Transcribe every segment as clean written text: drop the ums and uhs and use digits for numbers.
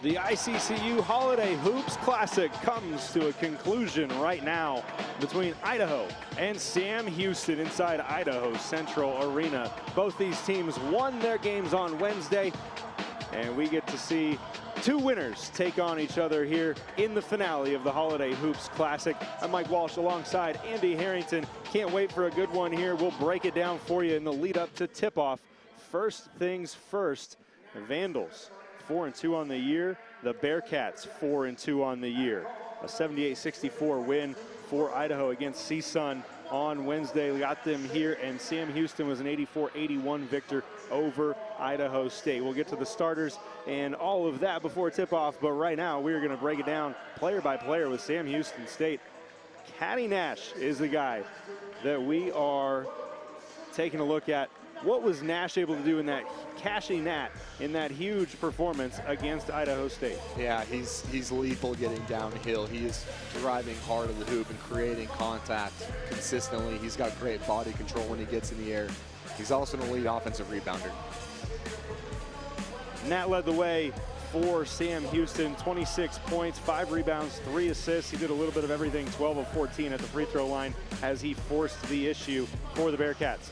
The ICCU Holiday Hoops Classic comes to a conclusion right now between Idaho and Sam Houston inside Idaho Central Arena. Both these teams won their games on Wednesday, and we get to see two winners take on each other here in the finale of the Holiday Hoops Classic. I'm Mike Walsh alongside Andy Harrington. Can't wait for a good one here. We'll break it down for you in the lead up to tip-off. First things first, the Vandals 4-2 on the year. The Bearcats 4-2 on the year. A 78-64 win for Idaho against CSUN on Wednesday. We got them here, and Sam Houston was an 84-81 victor over Idaho State. We'll get to the starters and all of that before tip-off, but right now we're going to break it down player by player with Sam Houston State. Caddy Nash is the guy that we are taking a look at. What was Nash able to do in that cashing Nat in that huge performance against Idaho State? Yeah, he's lethal getting downhill. He is driving hard at the hoop and creating contact consistently. He's got great body control when he gets in the air. He's also an elite offensive rebounder. Nat led the way for Sam Houston, 26 points, 5 rebounds, 3 assists. He did a little bit of everything, 12 of 14 at the free throw line as he forced the issue for the Bearcats.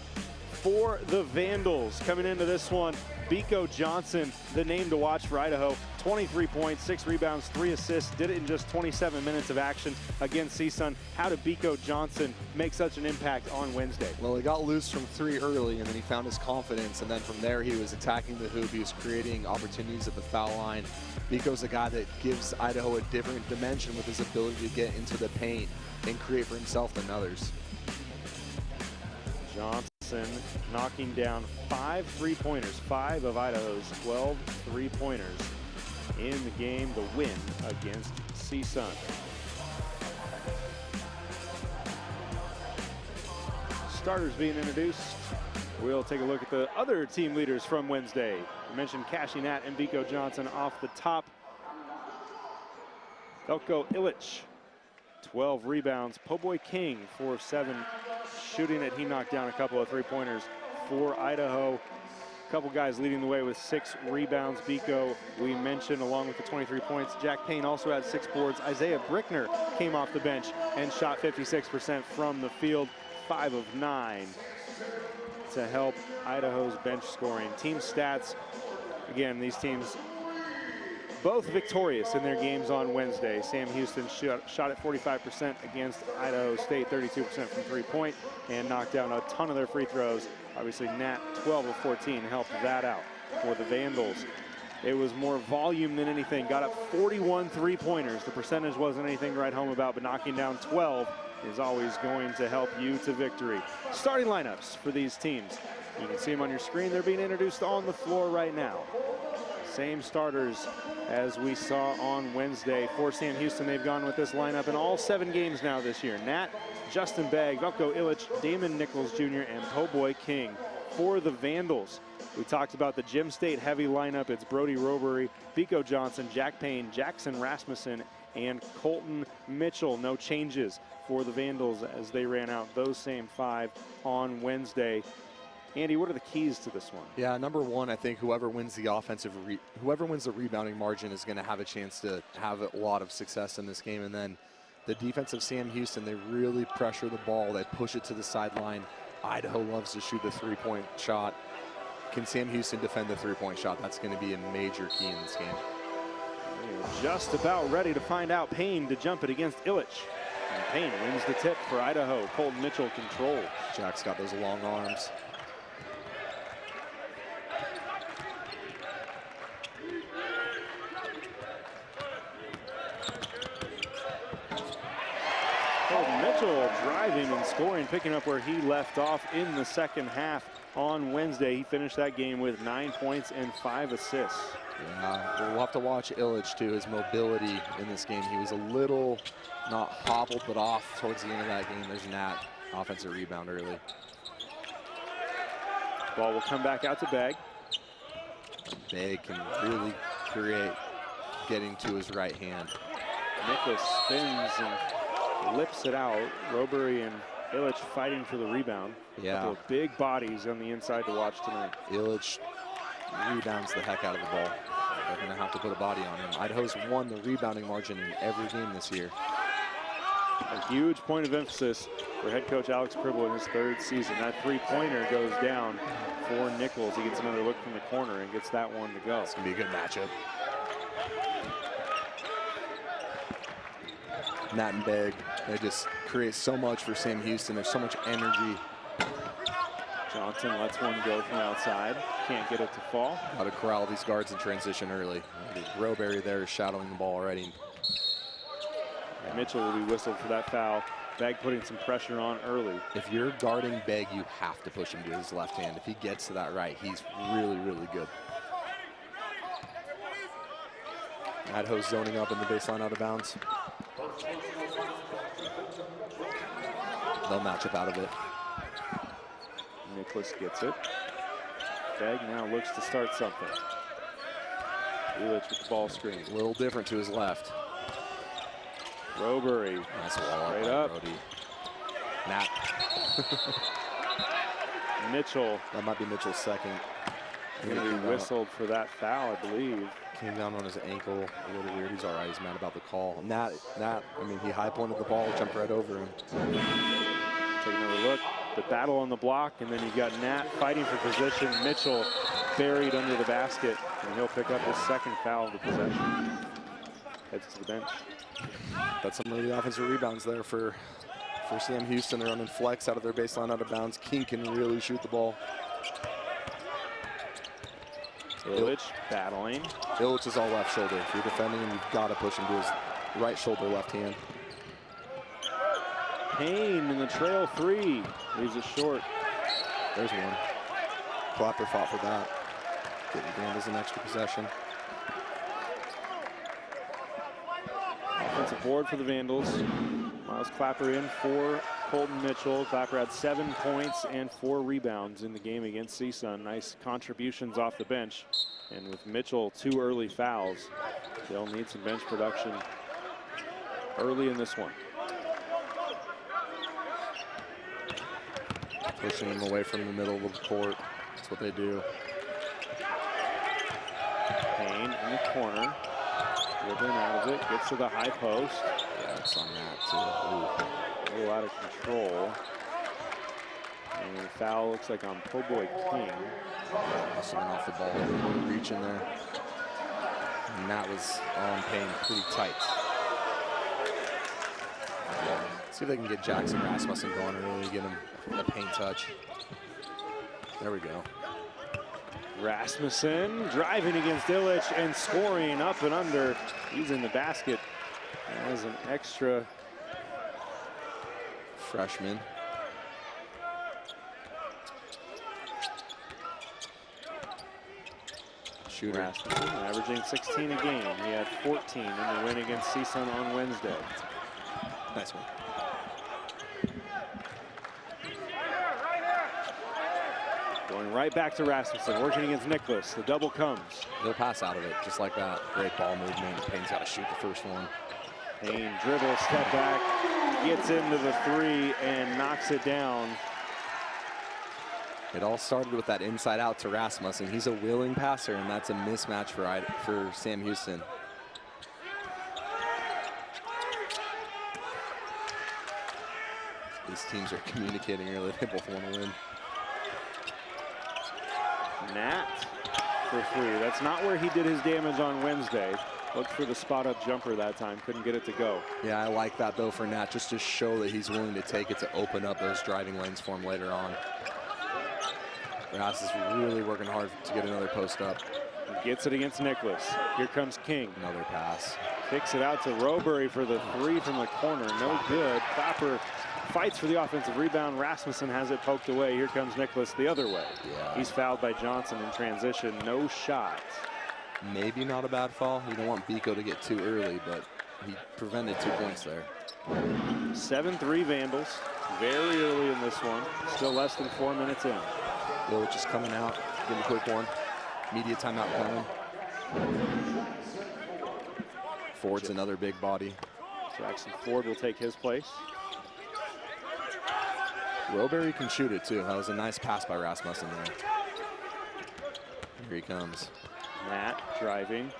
For the Vandals, coming into this one, Biko Johnson, the name to watch for Idaho. 23 points, 6 rebounds, 3 assists. Did it in just 27 minutes of action against CSUN. How did Biko Johnson make such an impact on Wednesday? Well, he got loose from 3 early, and then he found his confidence, and then from there he was attacking the hoop. He was creating opportunities at the foul line. Biko's a guy that gives Idaho a different dimension with his ability to get into the paint and create for himself than others. Johnson knocking down 5 3-pointers, 5 of Idaho's 12 3-pointers in the game, the win against CSUN. Starters being introduced. We'll take a look at the other team leaders from Wednesday. I mentioned Cashy Nat and Biko Johnson off the top. Velko Illich, 12 rebounds. Po'boy King, 4 of 7 shooting it. He knocked down a couple of 3-pointers for Idaho. A couple guys leading the way with 6 rebounds. Biko, we mentioned, along with the 23 points. Jack Payne also had 6 boards. Isaiah Brickner came off the bench and shot 56% from the field, 5 of 9 to help Idaho's bench scoring. Team stats, again, these teams both victorious in their games on Wednesday. Sam Houston shot at 45% against Idaho State, 32% from 3-point, and knocked down a ton of their free throws. Obviously, Nat, 12 of 14, helped that out for the Vandals. It was more volume than anything. Got up 41 3-pointers. The percentage wasn't anything to write home about, but knocking down 12 is always going to help you to victory. Starting lineups for these teams. You can see them on your screen. They're being introduced on the floor right now. Same starters as we saw on Wednesday. For Sam Houston, they've gone with this lineup in all 7 games now this year. Nat, Justin Begg, Velko Illich, Damon Nichols Jr., and Po'boy King. For the Vandals, we talked about the Gem State heavy lineup. It's Brody Robery, Biko Johnson, Jack Payne, Jackson Rasmussen, and Colton Mitchell. No changes for the Vandals as they ran out those same 5 on Wednesday. Andy, what are the keys to this one? Yeah, number one, I think whoever wins the rebounding margin is going to have a chance to have a lot of success in this game. And then the defense of Sam Houston, they really pressure the ball. They push it to the sideline. Idaho loves to shoot the 3-point shot. Can Sam Houston defend the 3-point shot? That's going to be a major key in this game. We're just about ready to find out. Payne to jump it against Illich. And Payne wins the tip for Idaho. Colton Mitchell control. Jack's got those long arms. Mitchell driving and scoring, picking up where he left off in the second half on Wednesday. He finished that game with 9 points and 5 assists. Yeah, we'll have to watch Illich too, his mobility in this game. He was a little, not hobbled, but off towards the end of that game. There's Nat, offensive rebound early. Ball will come back out to Begg. Begg can really create getting to his right hand. Nicholas spins and lips it out. Robery and Illich fighting for the rebound. Yeah. Couple of big bodies on the inside to watch tonight. Illich rebounds the heck out of the ball. they're going to have to put a body on him. Idaho's won the rebounding margin in every game this year. A huge point of emphasis for head coach Alex Pribble in his 3rd season. That three-pointer goes down for Nichols. He gets another look from the corner and gets that one to go. It's going to be a good matchup. Nat and Begg, they just create so much for Sam Houston. There's so much energy. Johnson lets one go from outside. Can't get it to fall. Got to corral these guards in transition early. Rowberry there is shadowing the ball already. Mitchell will be whistled for that foul. Begg putting some pressure on early. If you're guarding Begg, you have to push him to his left hand. If he gets to that right, he's really, really good. Idaho's zoning up in the baseline out of bounds. They'll match up out of it. Nicholas gets it. Begg now looks to start something. Ulich with the ball screen. A little different to his left. Rowberry. Nice wall right up. Brody. Nat. Mitchell. That might be Mitchell's second. Going to be whistled for that foul, I believe. Came down on his ankle. A little weird. He's all right. He's mad about the call. Nat, I mean, he high pointed the ball, jumped right over him. Take another look. The battle on the block, and then you've got Nat fighting for position. Mitchell buried under the basket, and he'll pick up his 2nd foul of the possession. Heads to the bench. That's some of the offensive rebounds there for Sam Houston. They're running flex out of their baseline out of bounds. King can really shoot the ball. Illich battling. Illich is all left shoulder. If you're defending him, you've got to push him to his right shoulder, left hand. Payne in the trail 3. Leaves it short. There's one. Clapper fought for that. Getting Vandals an extra possession. Offensive board for the Vandals. Miles Clapper in for Colton Mitchell. Clapper had 7 points and 4 rebounds in the game against CSUN. Nice contributions off the bench. And with Mitchell 2 early fouls, they'll need some bench production early in this one. Pushing him away from the middle of the court. That's what they do. Payne in the corner. Dribbling out of it. Gets to the high post. Yeah, it's on that too. Ooh. A little out of control. And the foul looks like on Po Boy King. Someone off the ball. Reach in there. And that was on Payne pretty tight. See if they can get Jackson Rasmussen going early, get him a paint touch. There we go. Rasmussen driving against Illich and scoring up and under. He's in the basket as an extra freshman. Shooter. Rasmussen averaging 16 a game. He had 14 in the win against CSUN on Wednesday. Nice one. Going right back to Rasmussen, working against Nicholas. The double comes. He'll pass out of it just like that. Great ball movement. Payne's got to shoot the first one. Payne dribbles, step back, gets into the 3 and knocks it down. It all started with that inside out to Rasmussen. He's a willing passer, and that's a mismatch for Sam Houston. These teams are communicating early. They both want to win. Nat for 3. That's not where he did his damage on Wednesday. Looked for the spot-up jumper that time. Couldn't get it to go. Yeah, I like that, though, for Nat, just to show that he's willing to take it to open up those driving lanes for him later on. Ras is really working hard to get another post up. Gets it against Nicholas. Here comes King. Another pass. Kicks it out to Rowberry for the 3 from the corner. No good. Clapper fights for the offensive rebound. Rasmussen has it poked away. Here comes Nicholas the other way. Yeah. He's fouled by Johnson in transition. No shot. Maybe not a bad foul. You don't want Biko to get too early, but he prevented 2 points there. 7-3 Vandals. Very early in this one. Still less than 4 minutes in. Illich just coming out. Give him a quick one. Media timeout coming. Ford's another big body. Jackson Ford will take his place. Rowberry can shoot it too. That was a nice pass by Rasmussen there. Here he comes. Nat driving.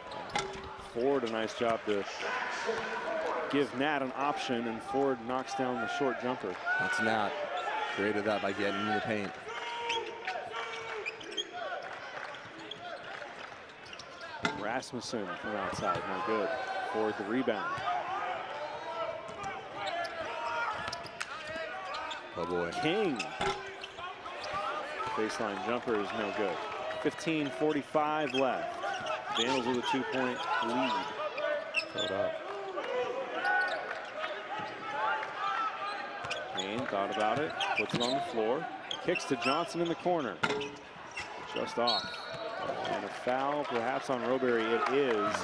Ford, a nice job to give Nat an option, and Ford knocks down the short jumper. That's Nat. Created that by getting into the paint. Rasmussen from outside, no good. Ford the rebound. Oh boy. King. Baseline jumper is no good. 15:45 left. Vandals with a 2-point lead. Hold up. Kane thought about it, puts it on the floor, kicks to Johnson in the corner. Just off. And a foul perhaps on Roberry. It is.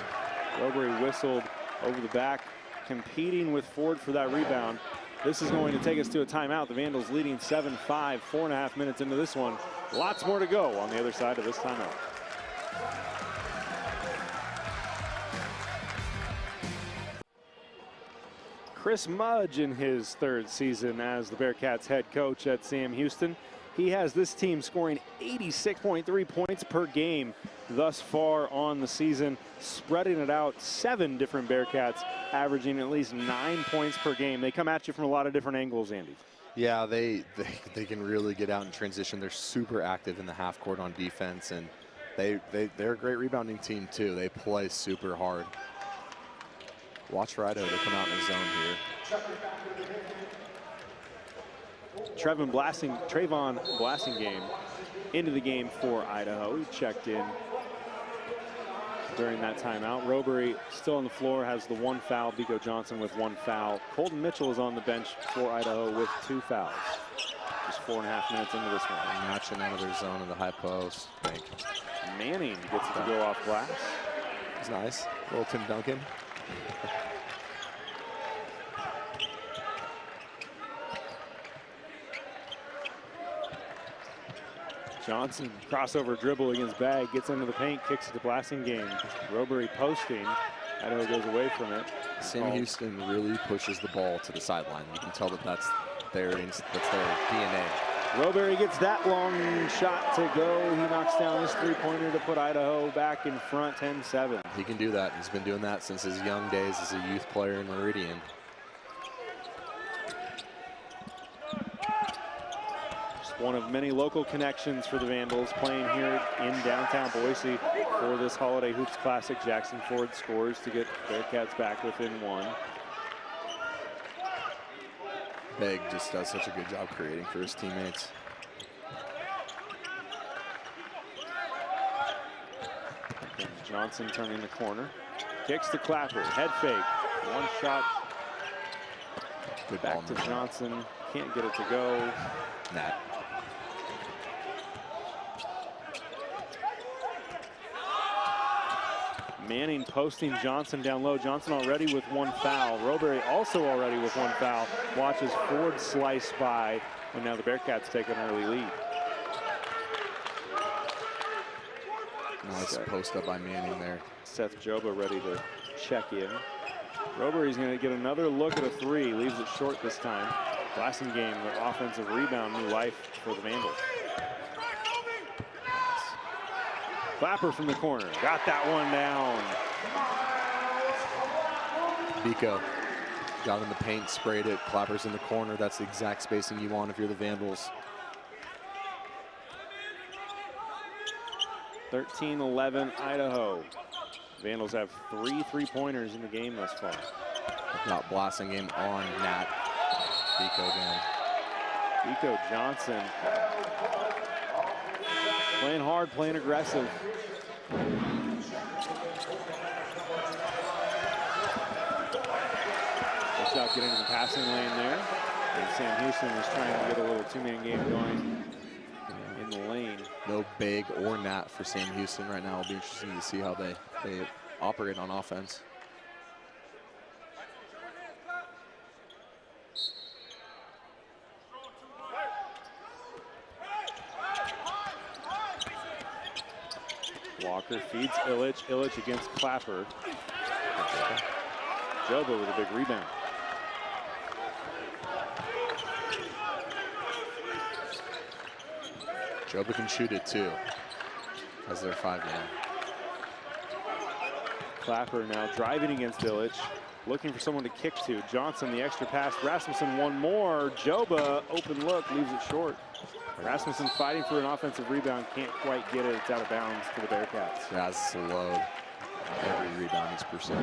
Roberry whistled over the back, competing with Ford for that rebound. This is going to take us to a timeout. The Vandals leading 7-5, 4.5 minutes into this one. Lots more to go on the other side of this timeout. Chris Mudge in his third season as the Bearcats head coach at Sam Houston. He has this team scoring 86.3 points per game thus far on the season, spreading it out. 7 different Bearcats averaging at least 9 points per game. They come at you from a lot of different angles, Andy. Yeah, they can really get out and transition. They're super active in the half court on defense, and they're a great rebounding team too. They play super hard. Watch for Idaho to come out in the zone here. Trayvon Blassingame into the game for Idaho. He checked in during that timeout. Roberry still on the floor, has the 1 foul. Biko Johnson with 1 foul. Colton Mitchell is on the bench for Idaho with 2 fouls. Just 4.5 minutes into this one. Matching out of their zone in the high post. Manning gets it to go off glass. It's nice. Little Tim Duncan. Johnson, crossover dribble against Bag, gets into the paint, kicks it to Blassingame. Roberry posting. Idaho goes away from it. Sam Houston really pushes the ball to the sideline. You can tell that that's their DNA. Roberry gets that long shot to go. He knocks down his 3-pointer to put Idaho back in front, 10-7. He can do that. He's been doing that since his young days as a youth player in Meridian. One of many local connections for the Vandals, playing here in downtown Boise for this Holiday Hoops Classic. Jackson Ford scores to get Bearcats back within 1. Beg just does such a good job creating for his teammates. And Johnson turning the corner. Kicks to Clapper, head fake, 1 shot. Good back to Johnson, can't get it to go. Nat. Manning posting Johnson down low. Johnson already with 1 foul. Roberry also already with 1 foul. Watches Ford slice by, and now the Bearcats take an early lead. Nice post up by Manning there. Seth Joba ready to check in. Roberry's going to get another look at a 3. Leaves it short this time. Blassingame, the offensive rebound, new life for the Vandals. Clapper from the corner, got that one down. Biko got in the paint, sprayed it. Clapper's in the corner. That's the exact spacing you want if you're the Vandals. 13-11 Idaho. Vandals have 3 3-pointers in the game thus far. Got Blassingame on Nat. Biko again. Biko Johnson. Playing hard, playing aggressive. Good shot getting in the passing lane there. And Sam Houston was trying to get a little 2-man game going in the lane. No Big or Nat for Sam Houston right now. It'll be interesting to see how they operate on offense. Walker feeds Illich. Illich against Clapper. Joba with a big rebound. Joba can shoot it too, as they're 5 now. Clapper now driving against Illich, looking for someone to kick to. Johnson, the extra pass. Rasmussen, one more. Joba, open look, leaves it short. Rasmussen fighting for an offensive rebound, can't quite get it. It's out of bounds for the Bearcats. Raz is low. Every rebound is pursued.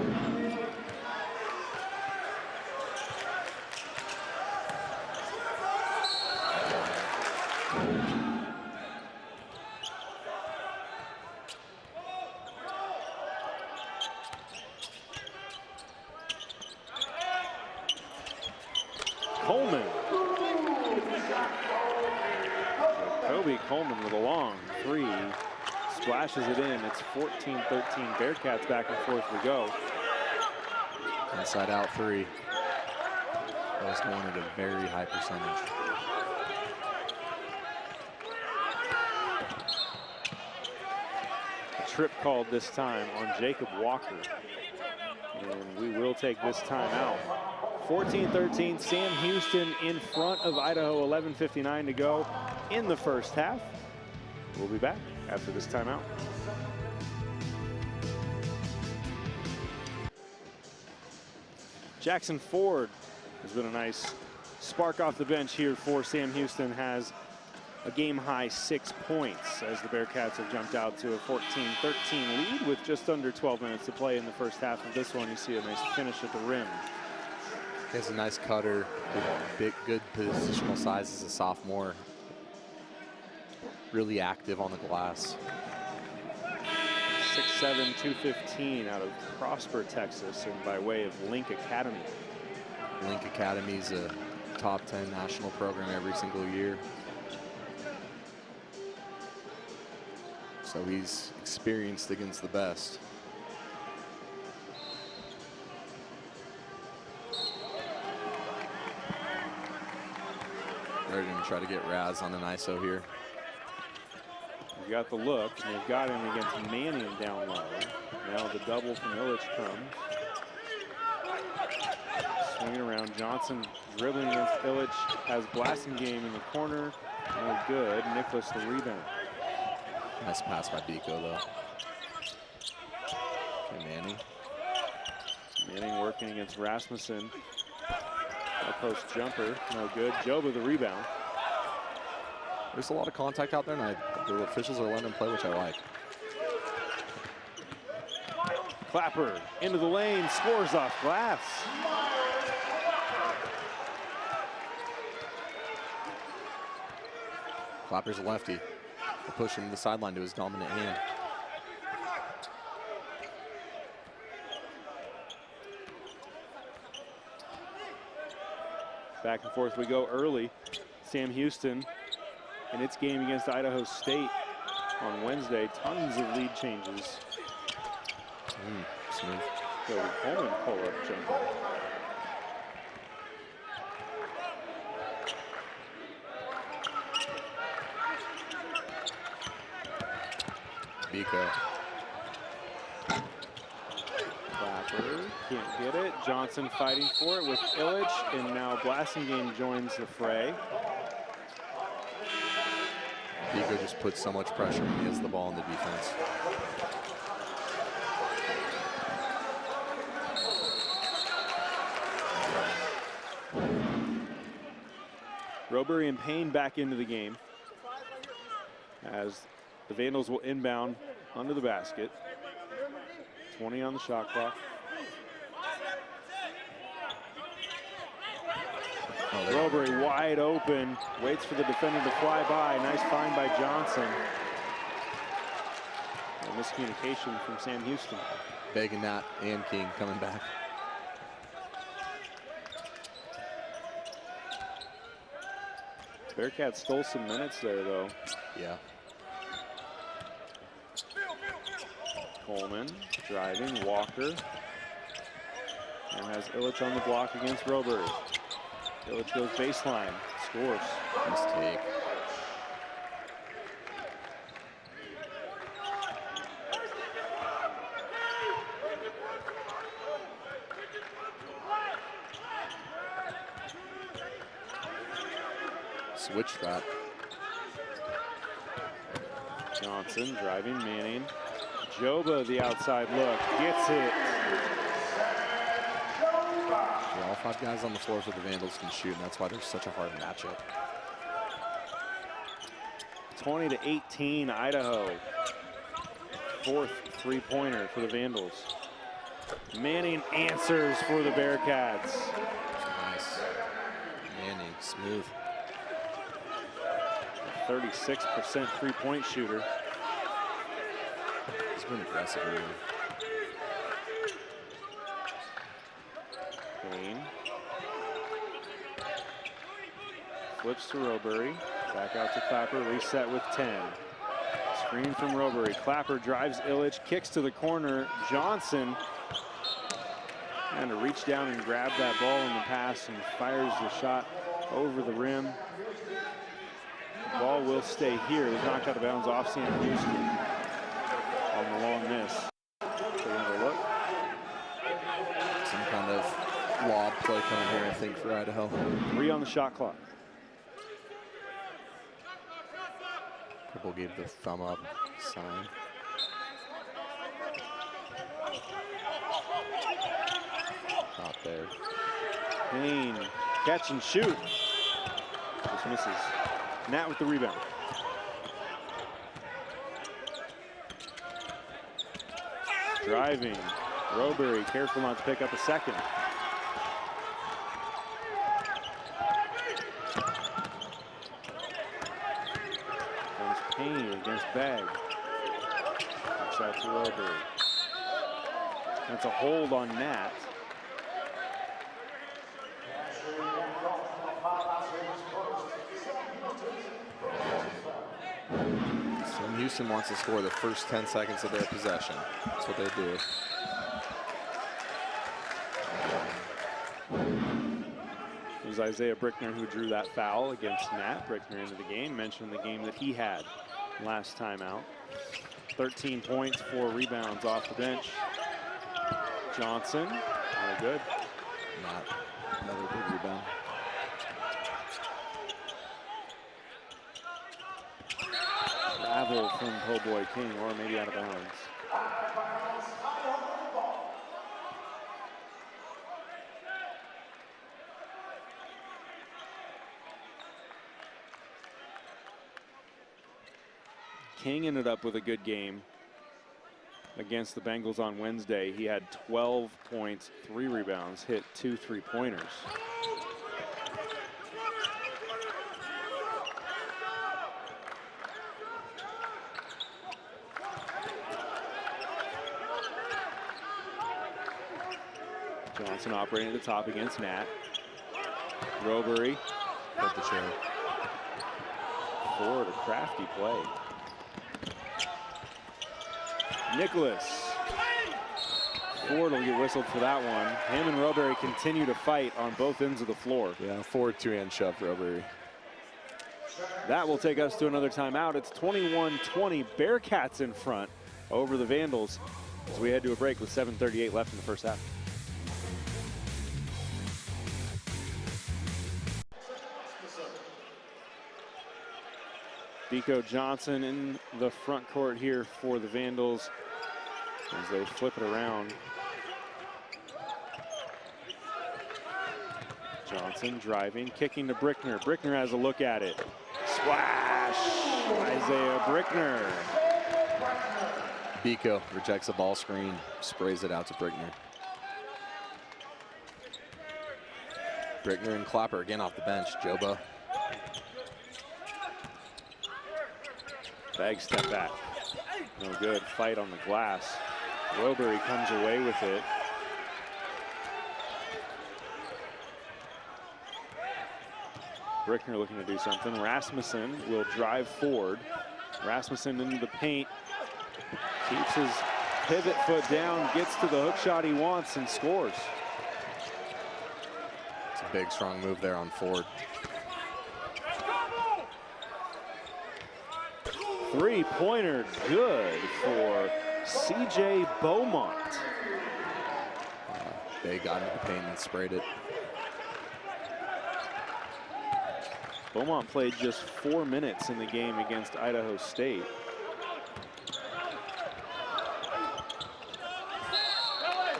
Coleman with a long three, splashes it in. It's 14-13. Bearcats back and forth we go. Inside out three. That was going at a very high percentage. A trip called this time on Jacob Walker. And we will take this time out. 14-13, Sam Houston in front of Idaho, 11:59 to go in the first half. We'll be back after this timeout. Jackson Ford has been a nice spark off the bench here for Sam Houston. Has a game-high 6 points as the Bearcats have jumped out to a 14-13 lead with just under 12 minutes to play in the first half of this one. You see a nice finish at the rim. He has a nice cutter, good positional size as a sophomore. Really active on the glass. 6'7", 215 out of Prosper, Texas, and by way of Link Academy. Link Academy is a top 10 national program every single year. So he's experienced against the best. They're going to try to get Raz on an ISO here. You got the look, and they've got him against Manning down low. Now the double from Illich comes. Swinging around, Johnson dribbling against Illich, has Blasingame in the corner. No good, Nicholas the rebound. Nice pass by Biko though. Okay, Manning. Manning working against Rasmussen. A post jumper, no good. Joba the rebound. There's a lot of contact out there, and the officials are letting them play, which I like. Clapper into the lane, scores off glass. Clapper's a lefty. They push him to the sideline to his dominant hand. Back and forth we go early. Sam Houston in its game against Idaho State on Wednesday. Tons of lead changes. Smooth. So Coleman pull-up jumper. Biko. Clapper can't get it. Johnson fighting for it with Illich, and now Blasingame joins the fray. Biko just puts so much pressure when he has the ball in the defense. Robury and Payne back into the game as the Vandals will inbound under the basket. 20 on the shot clock. Robury wide open, waits for the defender to fly by. Nice find by Johnson. A miscommunication from Sam Houston. Begging that and King coming back. Bearcats stole some minutes there, though. Yeah. Coleman driving, Walker. And has Illich on the block against Robury. Illich goes baseline, scores. Mistake. Switch that. Johnson driving, Manning. Joba, the outside look, gets it. Yeah, all 5 guys on the floor for the Vandals can shoot, and that's why there's such a hard matchup. 20-18, Idaho. 4th three-pointer for the Vandals. Manning answers for the Bearcats. Nice. Manning, smooth. 36% three-point shooter. He's been aggressive early. Kane. Flips to Robury. Back out to Clapper. Reset with 10. Screen from Robury. Clapper drives Illich. Kicks to the corner. Johnson. And to reach down and grab that ball in the pass and fires the shot over the rim. The ball will stay here. It was knocked out of bounds off Sam Houston on the long miss. Take another look. Some kind of lob play coming here, I think, for Idaho. 3 on the shot clock. Purple gave the thumb up sign. Not there. Payne, catch and shoot. Just misses. Nat with the rebound. Driving. Robury careful not to pick up a second. Comes Payne against Bag. Kicks out to Robury. That's a hold on Nat. Sam Houston wants to score the first 10 seconds of their possession. That's what they do. It was Isaiah Brickner who drew that foul against Nat. Brickner into the game, mentioned the game that he had last time out. 13 points, 4 rebounds off the bench. Johnson, very good. Not another big rebound. Travel from Po Boy King, or maybe out of bounds. King ended up with a good game against the Bengals on Wednesday. He had 12 points, 3 rebounds, hit 2 3-pointers. Johnson operating at the top against Nat. Robury. Put the chair. Forward, a crafty play. Nicholas. Ford will get whistled for that one. Him and Robury continue to fight on both ends of the floor. Yeah, forward 2-hand shove for Robury. That will take us to another timeout. It's 21-20, Bearcats in front over the Vandals as we head to a break with 7:38 left in the first half. Deco Johnson in the front court here for the Vandals as they flip it around. Johnson driving, kicking to Brickner. Brickner has a look at it. Splash! Isaiah Brickner. Biko rejects a ball screen, sprays it out to Brickner. Brickner and Clapper again off the bench. Joba. Bag step back. No good. Fight on the glass. Robury comes away with it. Brickner looking to do something. Rasmussen will drive forward. Rasmussen into the paint. Keeps his pivot foot down, gets to the hook shot he wants and scores. It's a big, strong move there on Ford. Three-pointer good for CJ Beaumont. They got into the paint and sprayed it. Beaumont played just 4 minutes in the game against Idaho State.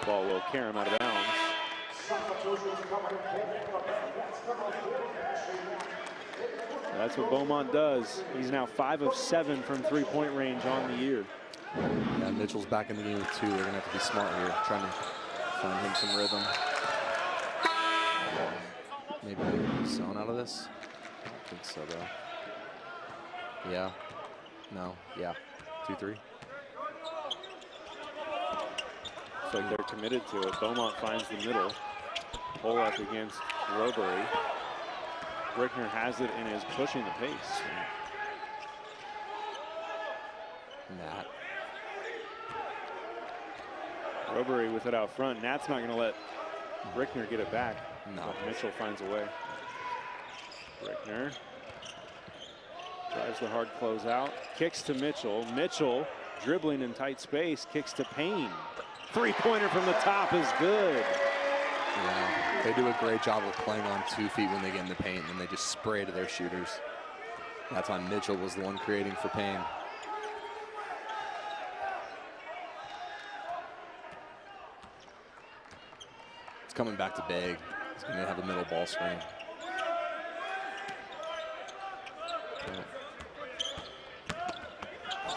Ball will carry him out of bounds. That's what Beaumont does. He's now 5 of 7 from three-point range on the year. Yeah, Mitchell's back in the game with 2. They're going to have to be smart here, trying to find him some rhythm. Maybe zone out of this? I don't think so, though. Yeah. No. Yeah. 2-3. Looks like they're committed to it. Beaumont finds the middle. Pull up against Robury. Brickner has it and is pushing the pace. Nat. Robury with it out front. Nat's not going to let Brickner get it back. No. But Mitchell finds a way. Brickner drives the hard closeout. Kicks to Mitchell. Mitchell dribbling in tight space. Kicks to Payne. Three-pointer from the top is good. Yeah, they do a great job of playing on 2 feet when they get in the paint, and they just spray to their shooters. That time Mitchell was the one creating for Payne. It's coming back to Big. He's going to have a middle ball screen.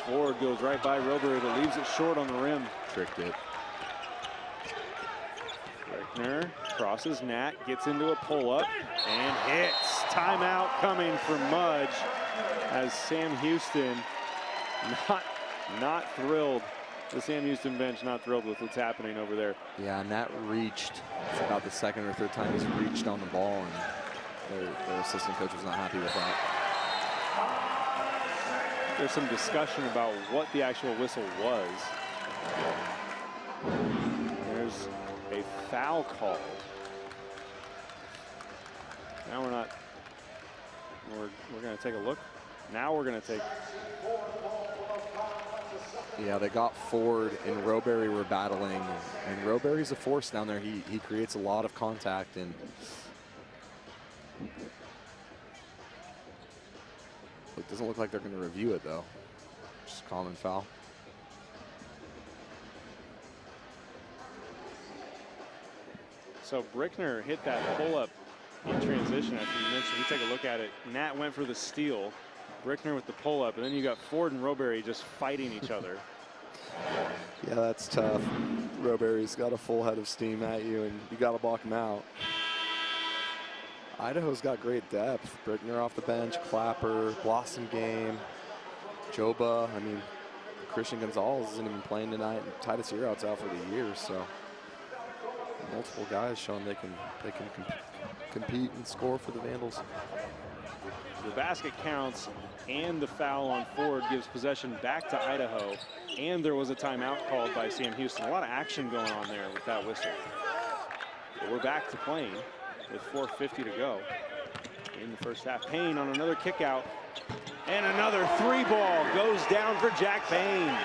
Ford goes right by Robury, but leaves it short on the rim. Tricked it. Brickner crosses Nat, gets into a pull-up, and hits. Timeout coming for Mudge as Sam Houston not thrilled. The Sam Houston bench not thrilled with what's happening over there. Yeah, Nat reached. It's about the 2nd or 3rd time he's reached on the ball, and their assistant coach was not happy with that. There's some discussion about what the actual whistle was. There's a foul call. Now we're going to take a look. Now we're going to take. Yeah, they got Ford and Robury were battling, and Robury's a force down there. He creates a lot of contact, and it doesn't look like they're going to review it though. Just common foul. So Brickner hit that pull-up in transition. After you mentioned, we take a look at it. Nat went for the steal. Brickner with the pull-up, and then you got Ford and Robury just fighting each other. Yeah, that's tough. Robury's got a full head of steam at you, and you got to block him out. Idaho's got great depth. Brickner off the bench, Clapper, Blossom Game, Joba. I mean, Christian Gonzalez isn't even playing tonight, and Titus Erout's out for the year, so multiple guys showing they can compete and score for the Vandals. The basket counts, and the foul on Ford gives possession back to Idaho, and there was a timeout called by Sam Houston. A lot of action going on there with that whistle. But we're back to playing with 4:50 to go in the first half. Payne on another kick out, and another 3-ball goes down for Jack Payne.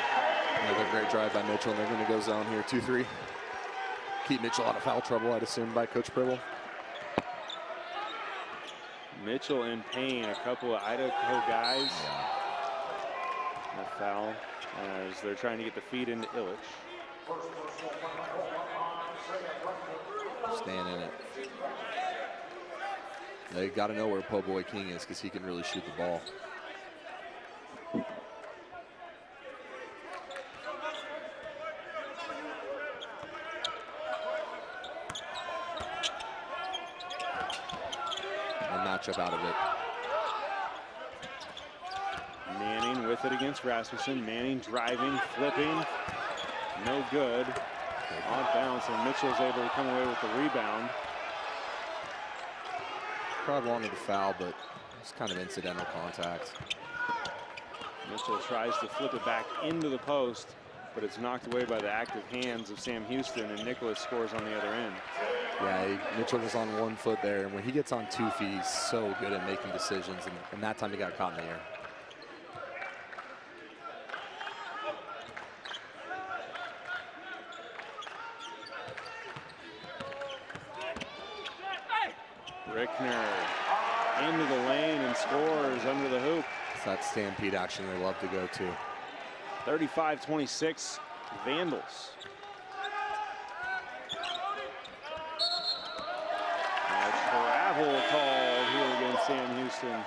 Another great drive by Mitchell, and they're going to go zone here, 2-3. Keep Mitchell out of foul trouble, I'd assume, by Coach Pribble. Mitchell and Payne, a couple of Idaho guys. A foul as they're trying to get the feed into Illich. Staying in it. They got to know where Po Boy King is because he can really shoot the ball. Matchup out of it. Manning with it against Rasmussen. Manning driving, flipping, no good. On bounce, and Mitchell's able to come away with the rebound. Crowd wanted to foul, but it's kind of incidental contact. Mitchell tries to flip it back into the post, but it's knocked away by the active hands of Sam Houston, and Nicholas scores on the other end. Yeah, Mitchell was on 1 foot there, and when he gets on 2 feet, he's so good at making decisions, and that time he got caught in the air. Brickner into the lane and scores under the hoop. It's that stampede action they love to go to. 35-26, Vandals. Rasmussen.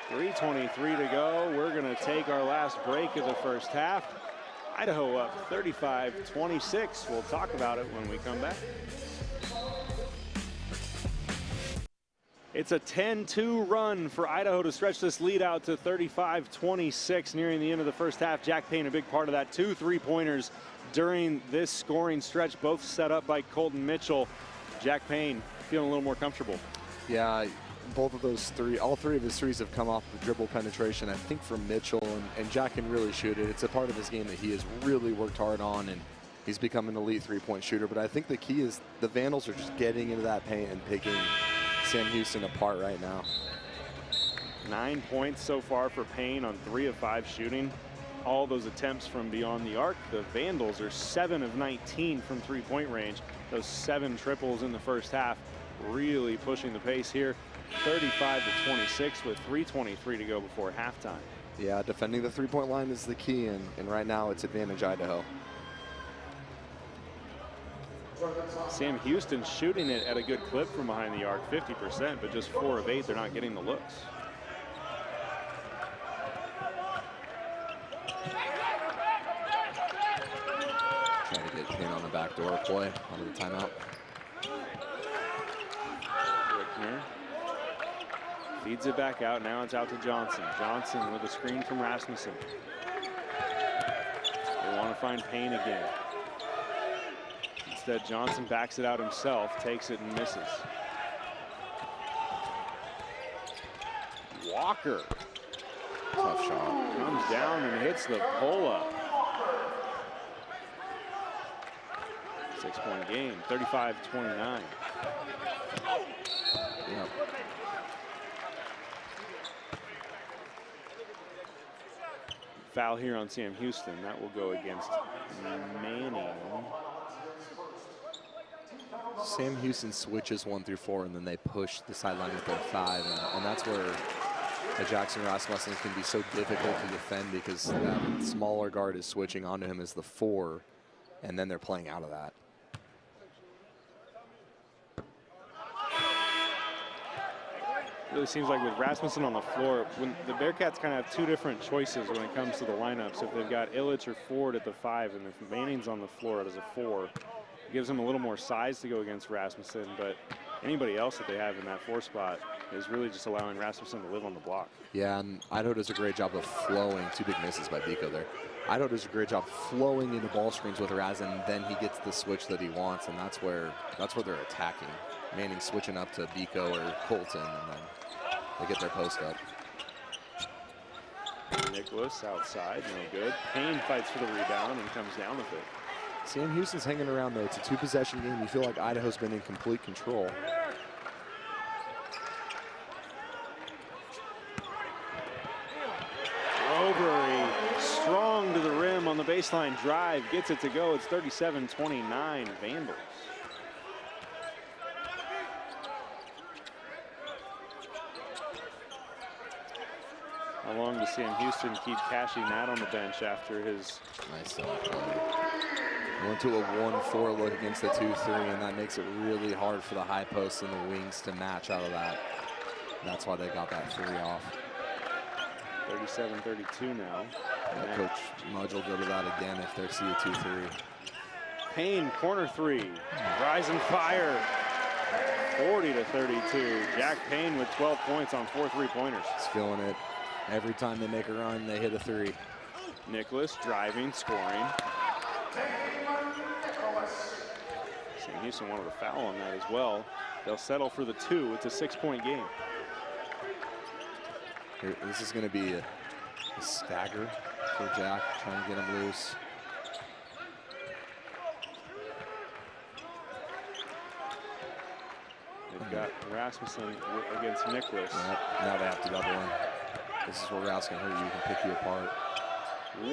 3:23 to go. We're going to take our last break of the first half. Idaho up 35-26. We'll talk about it when we come back. It's a 10-2 run for Idaho to stretch this lead out to 35-26 nearing the end of the first half. Jack Payne a big part of that. 2 3-pointers during this scoring stretch, both set up by Colton Mitchell. Jack Payne feeling a little more comfortable. Yeah, both of those three, all three of his threes have come off the dribble penetration, I think, from Mitchell, and Jack can really shoot it. It's a part of his game that he has really worked hard on, and he's become an elite three-point shooter. But I think the key is the Vandals are just getting into that paint and picking Sam Houston apart right now. 9 points so far for Payne on 3 of 5 shooting. All those attempts from beyond the arc. The Vandals are 7 of 19 from three-point range. Those 7 triples in the first half really pushing the pace here. 35-26 with 3:23 to go before halftime. Yeah, defending the three-point line is the key, and right now it's advantage Idaho. Sam Houston shooting it at a good clip from behind the arc, 50%, but just 4 of 8. They're not getting the looks. Trying to get Payne on the backdoor play under the timeout. Wickner feeds it back out. Now it's out to Johnson. Johnson with a screen from Rasmussen. They want to find Payne again. Instead, Johnson backs it out himself, takes it and misses. Walker. Tough shot. Comes down and hits the pull-up. 6-point game, 35-29. Yep. Foul here on Sam Houston. That will go against Manning. Sam Houston switches 1 through 4, and then they push the sideline with their 5, and that's where a Jackson Rasmussen can be so difficult to defend, because that smaller guard is switching onto him as the 4, and then they're playing out of that. It really seems like with Rasmussen on the floor, when the Bearcats kind of have 2 different choices when it comes to the lineups. If they've got Illich or Ford at the 5, and if Manning's on the floor as a 4, it gives them a little more size to go against Rasmussen, but anybody else that they have in that 4 spot is really just allowing Rasmussen to live on the block. Yeah, and Idaho does a great job of flowing. 2 big misses by Biko there. Idaho does a great job flowing into ball screens with Raz, and then he gets the switch that he wants, and that's where they're attacking. Manning switching up to Biko or Colton, and then they get their post up. Nicholas outside, no good. Payne fights for the rebound and comes down with it. Sam Houston's hanging around, though. It's a 2-possession game. You feel like Idaho's been in complete control. Robury strong to the rim on the baseline drive, gets it to go. It's 37-29 Vandals. How long does Sam Houston keep cashing that on the bench after his nice play? Went to a 1-4 look against the 2-3, and that makes it really hard for the high posts and the wings to match out of that. That's why they got that 3 off. 37-32 now. Yeah, Coach Mudge will go to that again if they see a 2-3. Payne, corner 3, rise and fire. 40-32. Jack Payne with 12 points on 4 3-pointers. He's feeling it. Every time they make a run, they hit a 3. Nicholas driving, scoring. Sam Houston wanted a foul on that as well. They'll settle for the 2. It's a 6-point game. This is going to be a stagger for Jack, trying to get him loose. They've got Rasmussen against Nicholas. Yep. Now they have to double in. This is where Ras can hurt you. He can pick you apart.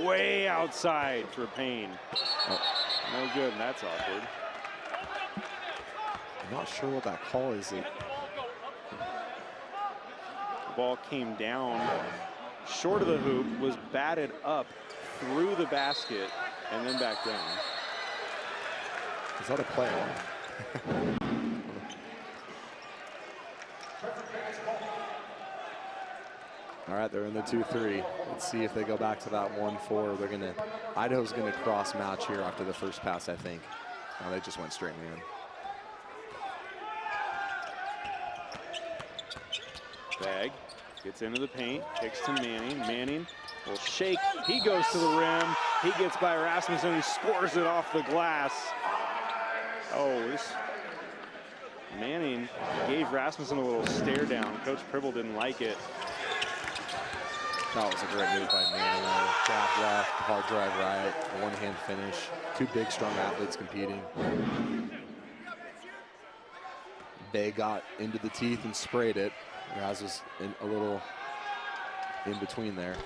Way outside for Payne. Oh. No good, and that's awkward. I'm not sure what that call is. The ball came down short of the hoop, was batted up through the basket, and then back down. Is that a play? All right, they're in the 2-3. Let's see if they go back to that 1-4. They're gonna, Idaho's gonna cross match here after the first pass, I think. No, they just went straight in. Begg gets into the paint, kicks to Manning. Manning will shake. He goes to the rim. He gets by Rasmussen. He scores it off the glass. Oh, this Manning gave Rasmussen a little stare down. Coach Pribble didn't like it. That was a great move by Manning. Jab left, hard drive right, a one-hand finish. Two big, strong athletes competing. They got into the teeth and sprayed it. Raz was a little in between there.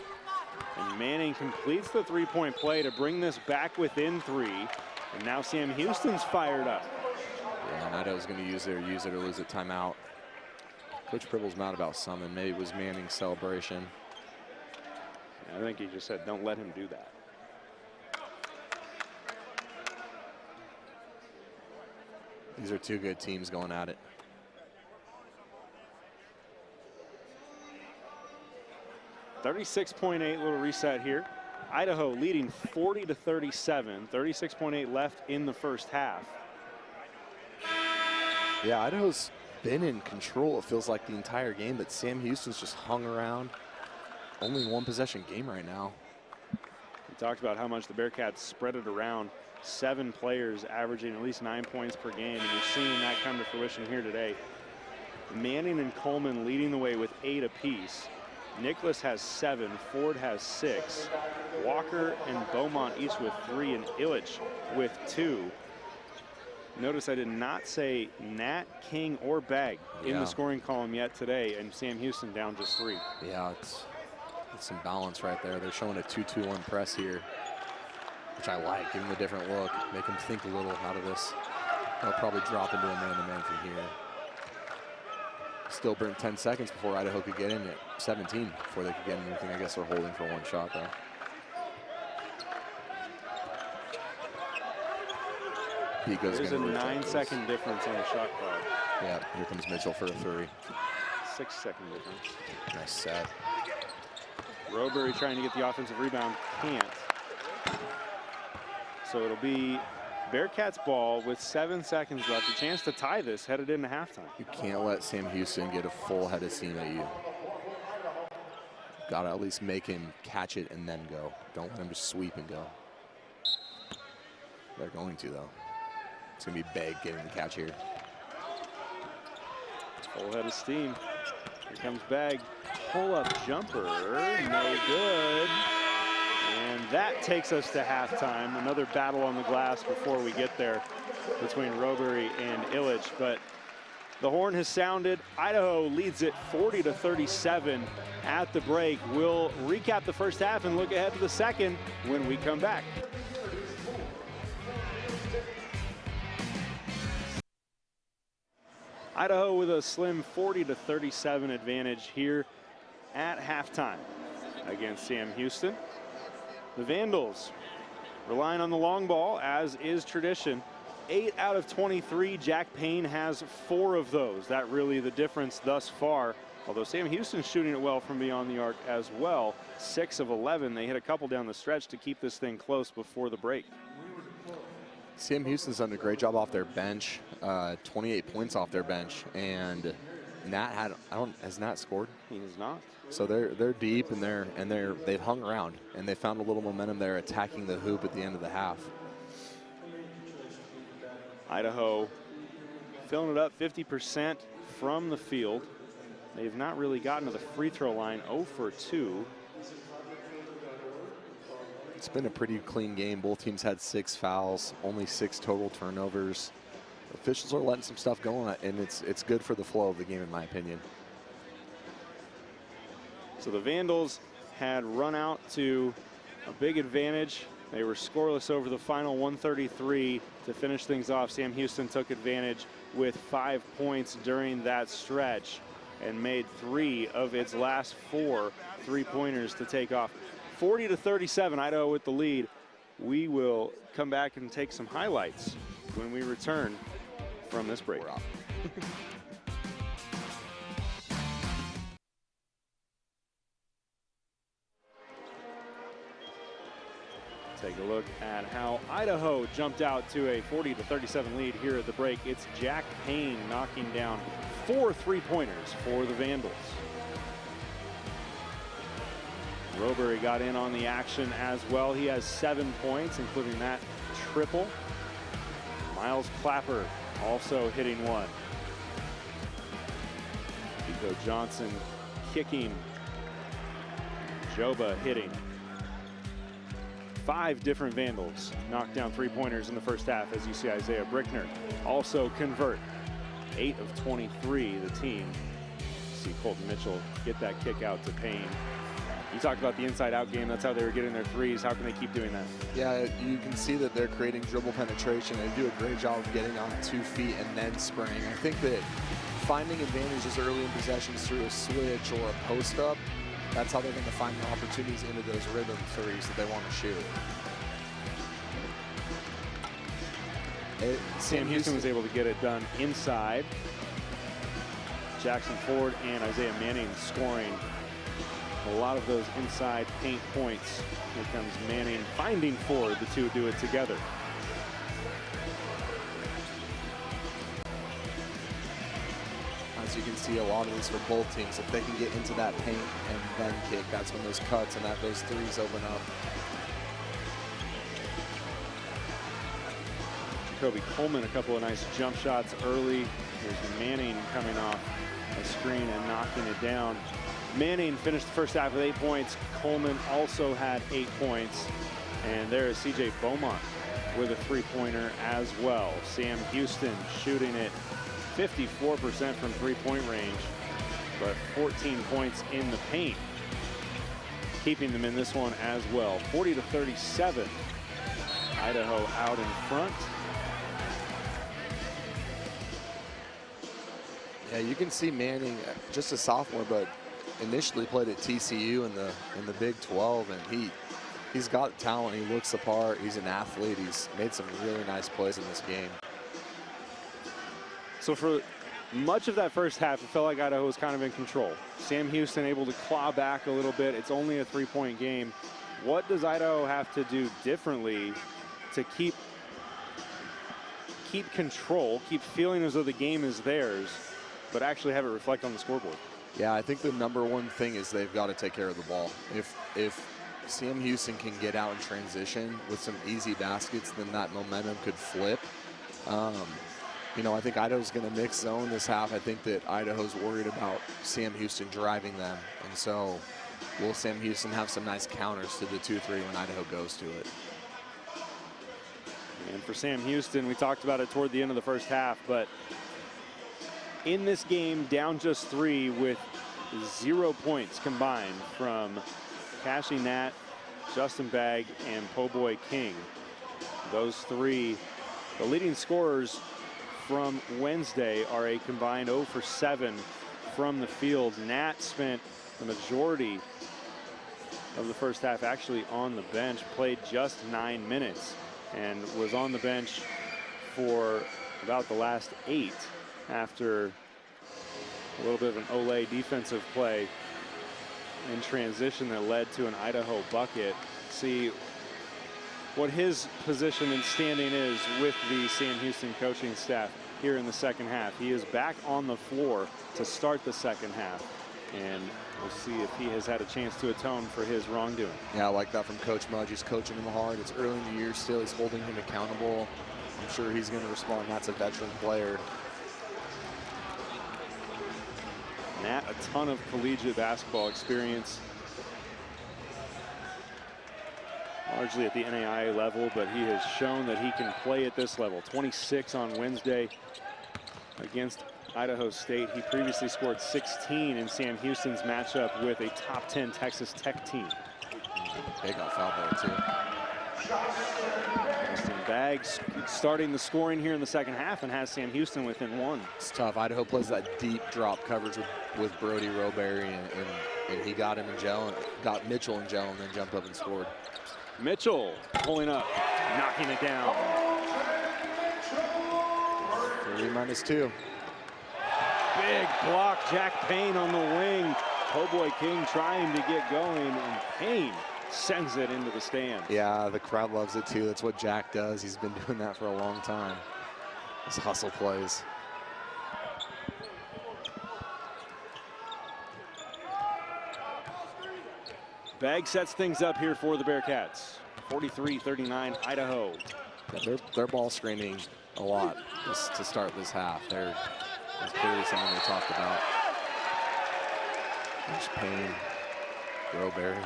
And Manning completes the three-point play to bring this back within 3. And now Sam Houston's fired up. Yeah, and Idaho's going to use it or lose it. Timeout. Coach Pribble's mad about something. Maybe it was Manning's celebration. I think he just said, don't let him do that. These are two good teams going at it. .36.8, little reset here. Idaho leading 40-37. 36.8 left in the first half. Yeah, Idaho's been in control, it feels like, the entire game, but Sam Houston's just hung around. Only one possession game right now. We talked about how much the Bearcats spread it around. 7 players averaging at least 9 points per game, and you're seeing that come to fruition here today. Manning and Coleman leading the way with 8 apiece. Nicholas has 7, Ford has 6, Walker and Beaumont each with 3, and Illich with 2. Notice I did not say Nat, King, or Begg in the scoring column yet today, and Sam Houston down just 3. Yeah, it's some balance right there. They're showing a 2-2-1 press here, which I like. Give them a different look, make them think a little out of this. They'll probably drop into a man-to-man from here. Still burnt 10 seconds before Idaho could get in at 17 before they could get anything. I guess they're holding for one shot though. There's a 9-second difference on the shot clock. Yeah, here comes Mitchell for a 3. 6-second difference. Nice set. Roberry trying to get the offensive rebound, can't. So it'll be Bearcats ball with 7 seconds left. A chance to tie this headed into halftime. You can't let Sam Houston get a full head of steam at you. Gotta at least make him catch it and then go. Don't let him just sweep and go. They're going to though. It's gonna be Begg getting the catch here. Full head of steam. Here comes Begg. Pull-up jumper, no good. And that takes us to halftime. Another battle on the glass before we get there between Roberry and Illich. But the horn has sounded. Idaho leads it 40-37 at the break. We'll recap the first half and look ahead to the second when we come back. Idaho with a slim 40-37 advantage here at halftime against Sam Houston. The Vandals relying on the long ball, as is tradition. 8 out of 23. Jack Payne has 4 of those. That really the difference thus far. Although Sam Houston's shooting it well from beyond the arc as well. 6 of 11. They hit a couple down the stretch to keep this thing close before the break. Sam Houston's done a great job off their bench. 28 points off their bench, and Nat has Nat scored? He has not. So they're deep and they've hung around and they found a little momentum there, attacking the hoop at the end of the half. Idaho filling it up 50% from the field. They've not really gotten to the free throw line. 0 for 2. It's been a pretty clean game. Both teams had 6 fouls, only 6 total turnovers. Officials are letting some stuff go on, and it's good for the flow of the game, in my opinion. So the Vandals had run out to a big advantage. They were scoreless over the final 133 to finish things off. Sam Houston took advantage with 5 points during that stretch and made 3 of its last 4 3-pointers to take off. 40-37, Idaho with the lead. We will come back and take some highlights when we return from this break. We're off. All right, 40-37 Idaho with the lead. We will come back and take some highlights when we return from this break. 40-37 Idaho with the lead. We will come back and take some highlights when we return from this break. 40-37 Idaho with the lead. We will come back and take some highlights when we return from this break. Take a look at how Idaho jumped out to a 40-37 lead here at the break. It's Jack Payne knocking down 4 3-pointers for the Vandals. Roberry got in on the action as well. He has 7 points, including that triple. Miles Clapper also hitting 1. Nico Johnson kicking. Joba hitting. 5 different Vandals knocked down 3-pointers in the first half, as you see Isaiah Brickner also convert. 8 of 23, the team. See Colton Mitchell get that kick out to Payne. You talked about the inside-out game. That's how they were getting their threes. How can they keep doing that? Yeah, you can see that they're creating dribble penetration. They do a great job of getting on 2 feet and then spraying. I think that finding advantages early in possessions through a switch or a post-up, that's how they're going to find the opportunities into those rhythm threes that they want to shoot. Sam Houston was able to get it done inside. Jackson Ford and Isaiah Manning scoring a lot of those inside paint points. Here comes Manning finding Ford. The two do it together. As you can see, a lot of this for both teams. If they can get into that paint and then kick, that's when those cuts and those threes open up. Jacoby Coleman, a couple of nice jump shots early. There's Manning coming off a screen and knocking it down. Manning finished the first half with 8 points. Coleman also had 8 points. And there is CJ Beaumont with a 3-pointer as well. Sam Houston shooting it 54% from 3-point range, but 14 points in the paint, keeping them in this one as well. 40-37. Idaho out in front. Yeah, you can see Manning, just a sophomore, but initially played at TCU in the Big 12, and he's got talent. He looks the part. He's an athlete. He's made some really nice plays in this game. So for much of that first half, it felt like Idaho was kind of in control. Sam Houston able to claw back a little bit. It's only a 3-point game. What does Idaho have to do differently to keep control, keep feeling as though the game is theirs, but actually have it reflect on the scoreboard? Yeah, I think the #1 thing is they've got to take care of the ball. If Sam Houston can get out in transition with some easy baskets, then that momentum could flip. You know, I think Idaho's going to mix zone this half. I think that Idaho's worried about Sam Houston driving them. And so will Sam Houston have some nice counters to the 2-3 when Idaho goes to it. And for Sam Houston, we talked about it toward the end of the first half, but in this game, down just 3 with 0 points combined from Cashy Nat, Justin Bagg, and Po Boy King. Those 3, the leading scorers from Wednesday, are a combined 0 for 7 from the field. Nat spent the majority of the first half actually on the bench, played just 9 minutes, and was on the bench for about the last 8 after a little bit of an Olay defensive play in transition that led to an Idaho bucket. See what his position and standing is with the Sam Houston coaching staff here in the second half. He is back on the floor to start the second half, and we'll see if he has had a chance to atone for his wrongdoing. Yeah, I like that from Coach Mudge. He's coaching him hard. It's early in the year still. He's holding him accountable. I'm sure he's going to respond. That's a veteran player. Nat, a ton of collegiate basketball experience, largely at the NAIA level, but he has shown that he can play at this level. 26 on Wednesday against Idaho State. He previously scored 16 in Sam Houston's matchup with a top 10 Texas Tech team. They got fouled there too. Justin Bagg starting the scoring here in the second half and has Sam Houston within 1. It's tough. Idaho plays that deep drop coverage with Brody Roberry, and he got him in gel, and got Mitchell in gel, and then jumped up and scored. Mitchell pulling up, knocking it down. 3-2. Big block, Jack Payne on the wing. Po Boy King trying to get going, and Payne sends it into the stands. Yeah, the crowd loves it too. That's what Jack does. He's been doing that for a long time. His hustle plays. Begg sets things up here for the Bearcats. 43-39 Idaho. Yeah, they're ball screening a lot to start this half. There's clearly something they talked about. There's Payne, Roberry.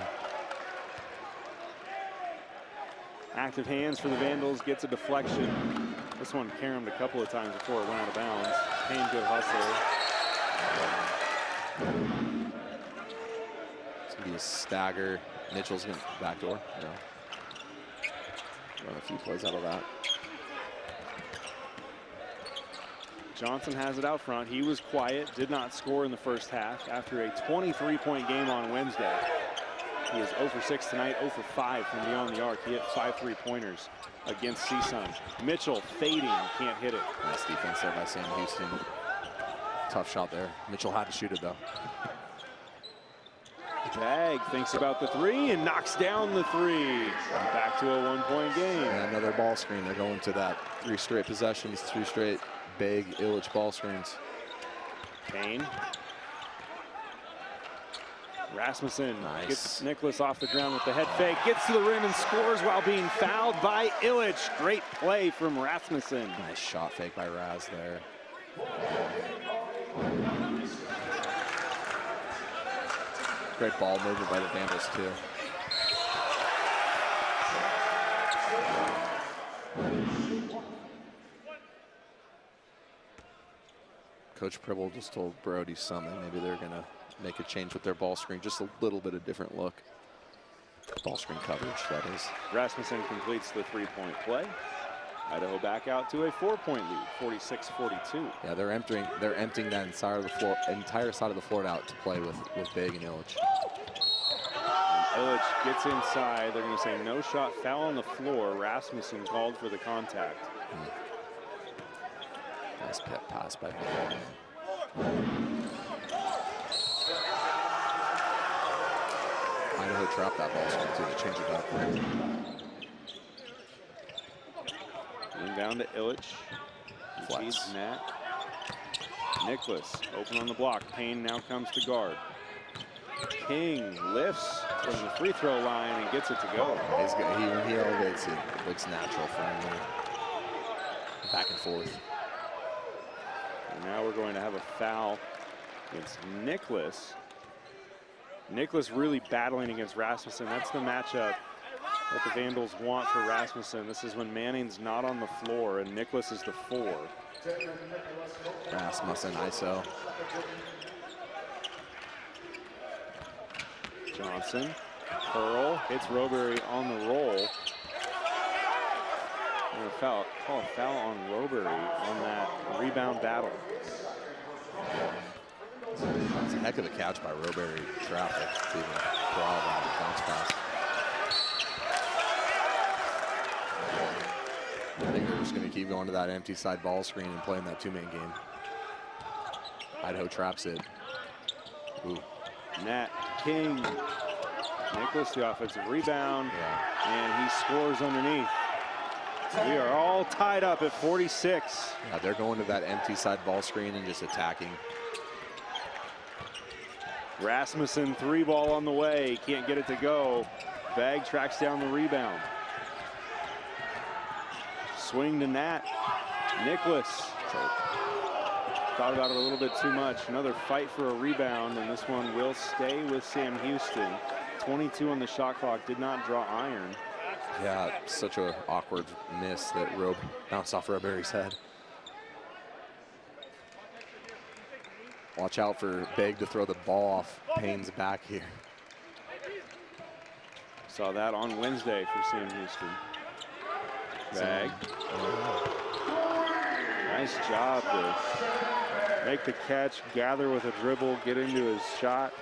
Active hands for the Vandals, gets a deflection. This one caromed a couple of times before it went out of bounds. Payne, good hustle. It's gonna be a stagger. Mitchell's gonna backdoor. No. Run a few plays out of that. Johnson has it out front. He was quiet, did not score in the first half after a 23-point game on Wednesday. He is 0 for 6 tonight, 0 for 5 from beyond the arc. He hit 5 3-pointers against CSUN. Mitchell fading, can't hit it. Nice defense there by Sam Houston. Tough shot there. Mitchell had to shoot it though. Begg thinks about the three and knocks down the three. Back to a 1-point game. And another ball screen. They're going to that 3 straight possessions, 3 straight big Illich ball screens. Payne. Rasmussen Nice. Gets Nicholas off the ground with the head fake, gets to the rim and scores while being fouled by Illich. Great play from Rasmussen. Nice shot fake by Raz there. Great ball movement by the Vandals too. Coach Pribble just told Brody something. Maybe they're gonna make a change with their ball screen, just a little bit of different look. Ball screen coverage, that is. Rasmussen completes the 3-point play. Idaho back out to a 4-point lead, 46-42. Yeah, they're emptying that entire side of the floor out to play with Begg and Illich. And Illich gets inside. They're going to say no shot, foul on the floor. Rasmussen called for the contact. Nice pet pass by Begg. Idaho trapped that ball screen too to change it up. Down to Illich. Flex. Leads Nat. Nicholas open on the block. Payne now comes to guard. King lifts from the free throw line and gets it to go. When he elevates it, it looks natural for him. Back and forth. And now we're going to have a foul against Nicholas. Nicholas really battling against Rasmussen. That's the matchup that the Vandals want for Rasmussen. This is when Manning's not on the floor and Nicholas is the 4. Rasmussen ISO. Johnson, curl, hits Roberry on the roll. And call a foul on Roberry on that rebound battle. It's a heck of a catch by Roberry traffic to even draw that bounce pass. I think they're just going to keep going to that empty side ball screen and playing that 2-man game. Idaho traps it. Ooh. Nat King. Nicholas the offensive rebound. And he scores underneath. We are all tied up at 46. Yeah, they're going to that empty side ball screen and just attacking. Rasmussen 3-ball on the way. Can't get it to go. Begg tracks down the rebound. Swing to Nat. Nicholas. Thought about it a little bit too much. Another fight for a rebound, and this one will stay with Sam Houston. 22 on the shot clock, did not draw iron. Yeah, such an awkward miss that bounced off Roberry's head. Watch out for Begg to throw the ball off Payne's back here. Saw that on Wednesday for Sam Houston. Begg. Nice job to make the catch, gather with a dribble, get into his shot,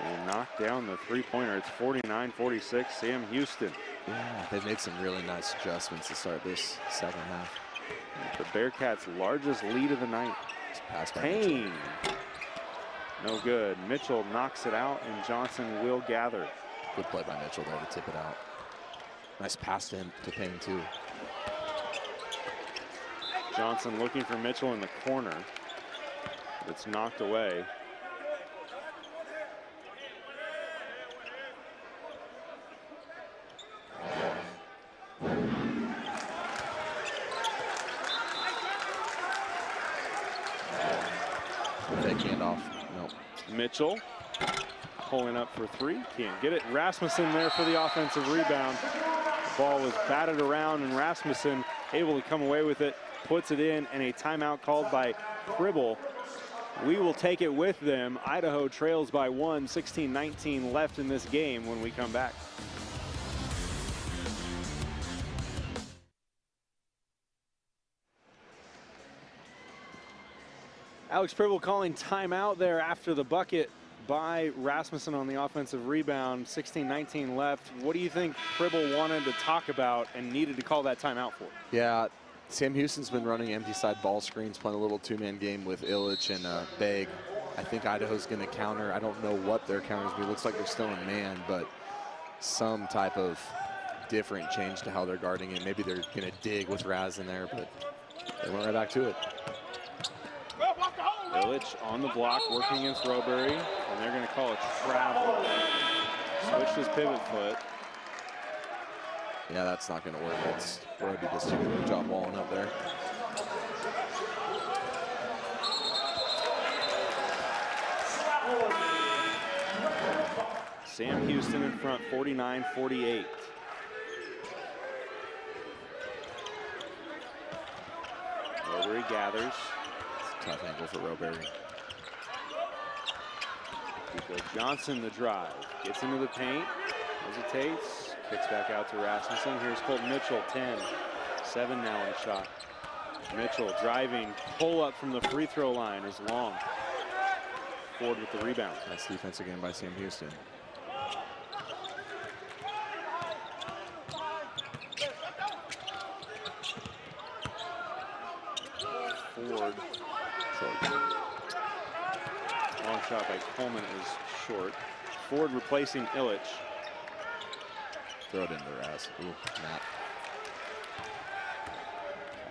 and knock down the 3-pointer. It's 49-46, Sam Houston. Yeah, they've made some really nice adjustments to start this second half. The Bearcats' largest lead of the night. Pass by Payne. Mitchell. No good. Mitchell knocks it out, and Johnson will gather. Good play by Mitchell there to tip it out. Nice pass to him, to Payne too. Johnson looking for Mitchell in the corner. It's knocked away. Fake handoff. Nope. Mitchell pulling up for three. Can't get it. Rasmussen there for the offensive rebound. The ball was batted around, and Rasmussen able to come away with it. Puts it in, and a timeout called by Cribble. We will take it with them. Idaho trails by 1, 16-19 left in this game when we come back. Alex Cribble calling timeout there after the bucket by Rasmussen on the offensive rebound. 16-19 left. What do you think Cribble wanted to talk about and needed to call that timeout for? Yeah, Sam Houston's been running empty side ball screens, playing a little two-man game with Illich and Begg. I think Idaho's going to counter. I don't know what their counters be. Looks like they're still in man, but some type of different change to how they're guarding it. Maybe they're going to dig with Raz in there, but they went right back to it. Illich on the block, working against Rowberry, and they're going to call a travel. Switched his pivot foot. Yeah, that's not going to work. It's Roby just too good a job walling up there. Sam Houston in front, 49-48. Rowberry gathers. Tough angle for Rowberry. Johnson the drive. Gets into the paint. Hesitates. Kicks back out to Rasmussen. Here's Colton Mitchell, 10. 7 now on the shot. Mitchell driving. Pull up from the free throw line is long. Ford with the rebound. Nice defense again by Sam Houston. Ford. Short. Long shot by Coleman is short. Ford replacing Illich. Throw it into Raz. Ooh, Matt.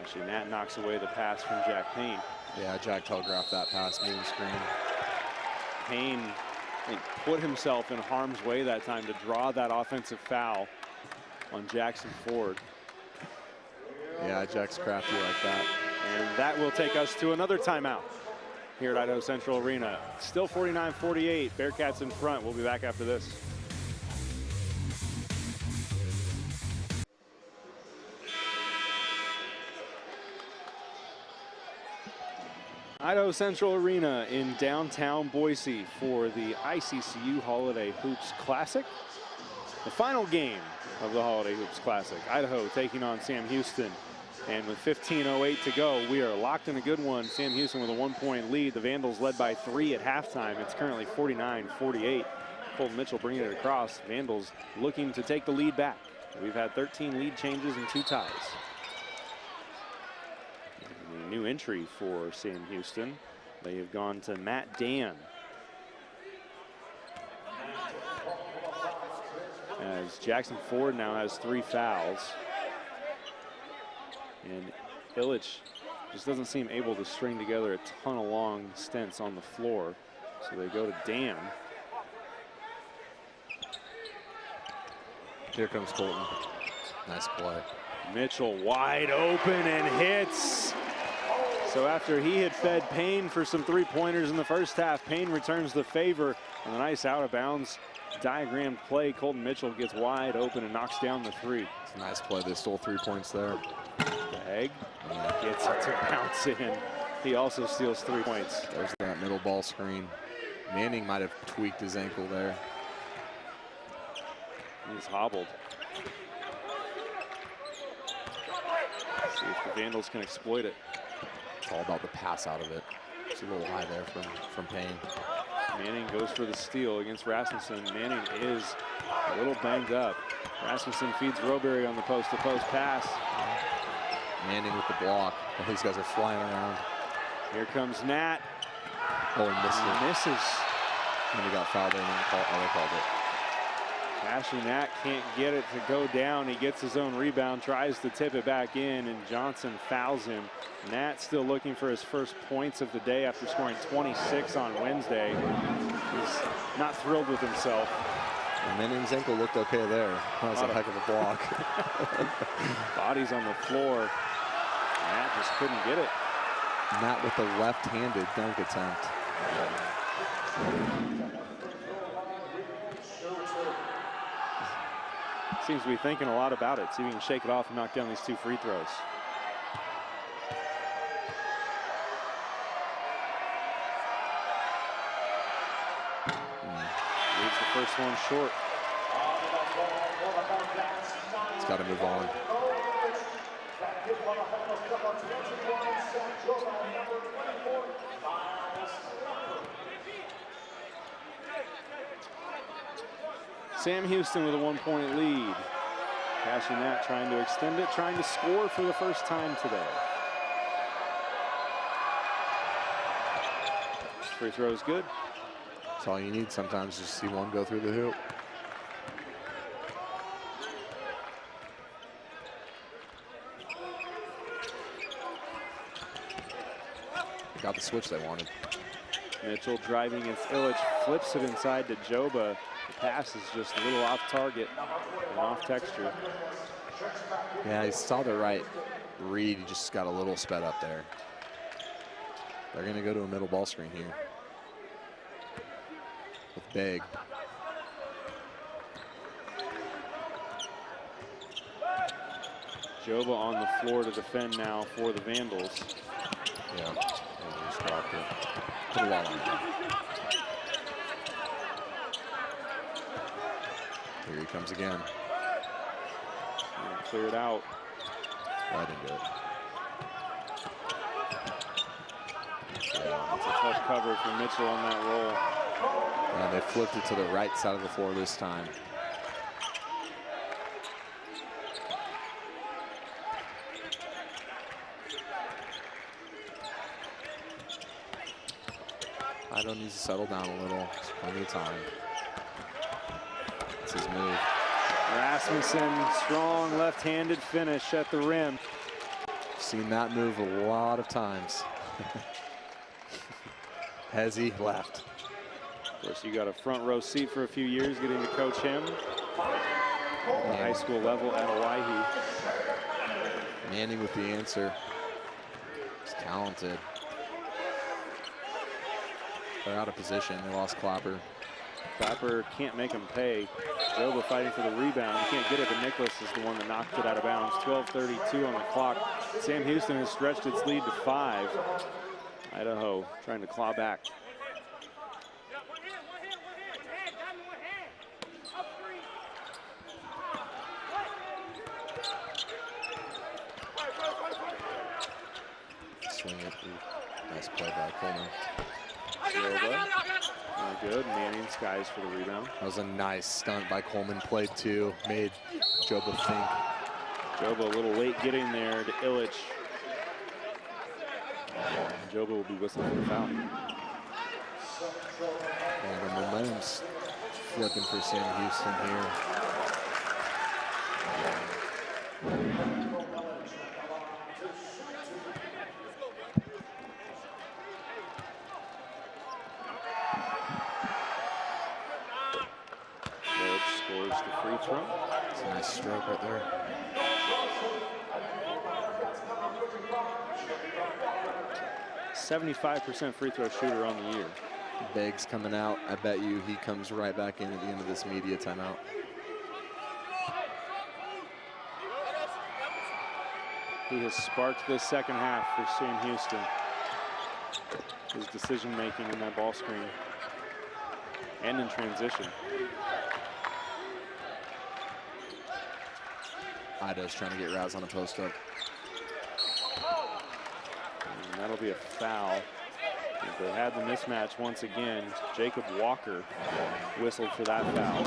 Actually, Matt knocks away the pass from Jack Payne. Yeah, Jack telegraphed that pass, moving screen. Payne, I think, put himself in harm's way that time to draw that offensive foul on Jackson Ford. Yeah, Jack's crafty like that. And that will take us to another timeout here at Idaho Central Arena. Still 49-48, Bearcats in front. We'll be back after this. Idaho Central Arena in downtown Boise for the ICCU Holiday Hoops Classic. The final game of the Holiday Hoops Classic. Idaho taking on Sam Houston. And with 15:08 to go, we are locked in a good one. Sam Houston with a 1-point lead. The Vandals led by 3 at halftime. It's currently 49-48. Colton Mitchell bringing it across. Vandals looking to take the lead back. We've had 13 lead changes and 2 ties. And a new entry for Sam Houston. They have gone to Matt Dan. As Jackson Ford now has 3 fouls. And Illich just doesn't seem able to string together a ton of long stints on the floor. So they go to Dan. Here comes Colton. Nice play. Mitchell wide open and hits. So after he had fed Payne for some 3-pointers in the first half, Payne returns the favor on a nice out of bounds diagrammed play. Colton Mitchell gets wide open and knocks down the 3. It's a nice play. They stole 3 points there. Begg gets it to bounce in. He also steals 3 points. There's that middle ball screen. Manning might have tweaked his ankle there. He's hobbled. See if the Vandals can exploit it. It's all about the pass out of it. It's a little high there from Payne. Manning goes for the steal against Rasmussen. Manning is a little banged up. Rasmussen feeds Rowberry on the post-to-post pass. Manning with the block. All these guys are flying around. Here comes Nat. Oh, he missed it. Misses. And he got fouled in and they called it. Cashing that, can't get it to go down. He gets his own rebound, tries to tip it back in, and Johnson fouls him. Nat still looking for his first points of the day after scoring 26 on Wednesday. He's not thrilled with himself. And then his ankle looked okay there. That was a heck of a block. Bodies on the floor. Nat just couldn't get it. Nat with the left-handed dunk attempt. Seems to be thinking a lot about it. See if he can shake it off and knock down these 2 free throws. Leaves the first one short. He's got to move on. Sam Houston with a 1-point lead. Cashing that, trying to extend it, trying to score for the first time today. Free throw is good. That's all you need sometimes, just see one go through the hoop. Got the switch they wanted. Mitchell driving against Illich, flips it inside to Joba. The pass is just a little off target and off texture. Yeah, he saw the right read. He just got a little sped up there. They're going to go to a middle ball screen here with Big. Joba on the floor to defend now for the Vandals. Yeah, he just dropped it. Put a lot on it. Here he comes again. And clear it out. Right into it. Yeah, it's a tough cover for Mitchell on that roll. And they flipped it to the right side of the floor this time. Idaho needs to settle down a little. There's plenty of time. That's his move. Rasmussen, strong left-handed finish at the rim. Seen that move a lot of times. Hezzy left. Of course, you got a front row seat for a few years getting to coach him at the high school level at Owyhee. Manning with the answer. He's talented. They're out of position. They lost Clapper. Clapper can't make him pay. Joba fighting for the rebound. He can't get it, but Nicholas is the one that knocked it out of bounds. 12:32 on the clock. Sam Houston has stretched its lead to 5. Idaho trying to claw back. Swing it. Ooh, nice play by Coleman. Joba. Good. Manning skies for the rebound. That was a nice stunt by Coleman. Played two. Made Joba think. Joba a little late getting there to Illich. And Joba will be whistling for the foul. And the momentum's flipping for Sam Houston here. Scores the free throw. It's a nice stroke right there. .75% free throw shooter on the year. Beggs coming out. I bet you he comes right back in at the end of this media timeout. He has sparked this second half for Sam Houston. His decision making in that ball screen and in transition. Idaho's trying to get Raz on a post up. And that'll be a foul. If they had the mismatch once again, Jacob Walker whistled for that foul.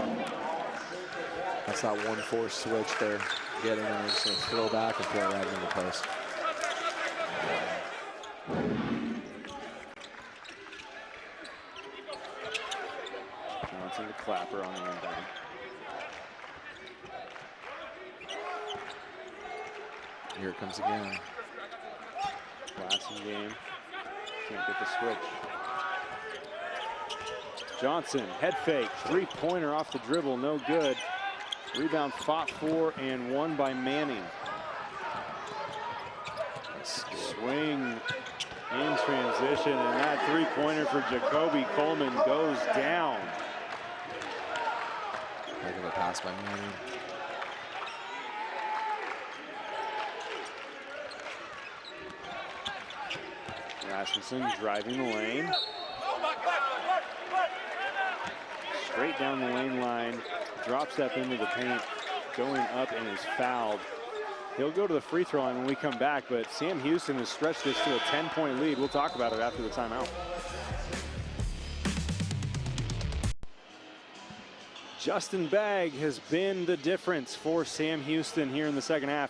That's that 1-4 switch they're getting, and they're just going to throw back and throw it right into the post. Johnson to Clapper on the inbound. Here it comes again. Passing game. Can't get the switch. Johnson, head fake, three-pointer off the dribble, no good. Rebound fought for and won by Manning. Swing in transition, and that three-pointer for Jacoby Coleman goes down. Heck of a pass by Manning. Rasmussen driving the lane. Straight down the lane line, drop step into the paint, going up and is fouled. He'll go to the free throw line when we come back, but Sam Houston has stretched this to a 10-point lead. We'll talk about it after the timeout. Justin Bagg has been the difference for Sam Houston here in the second half.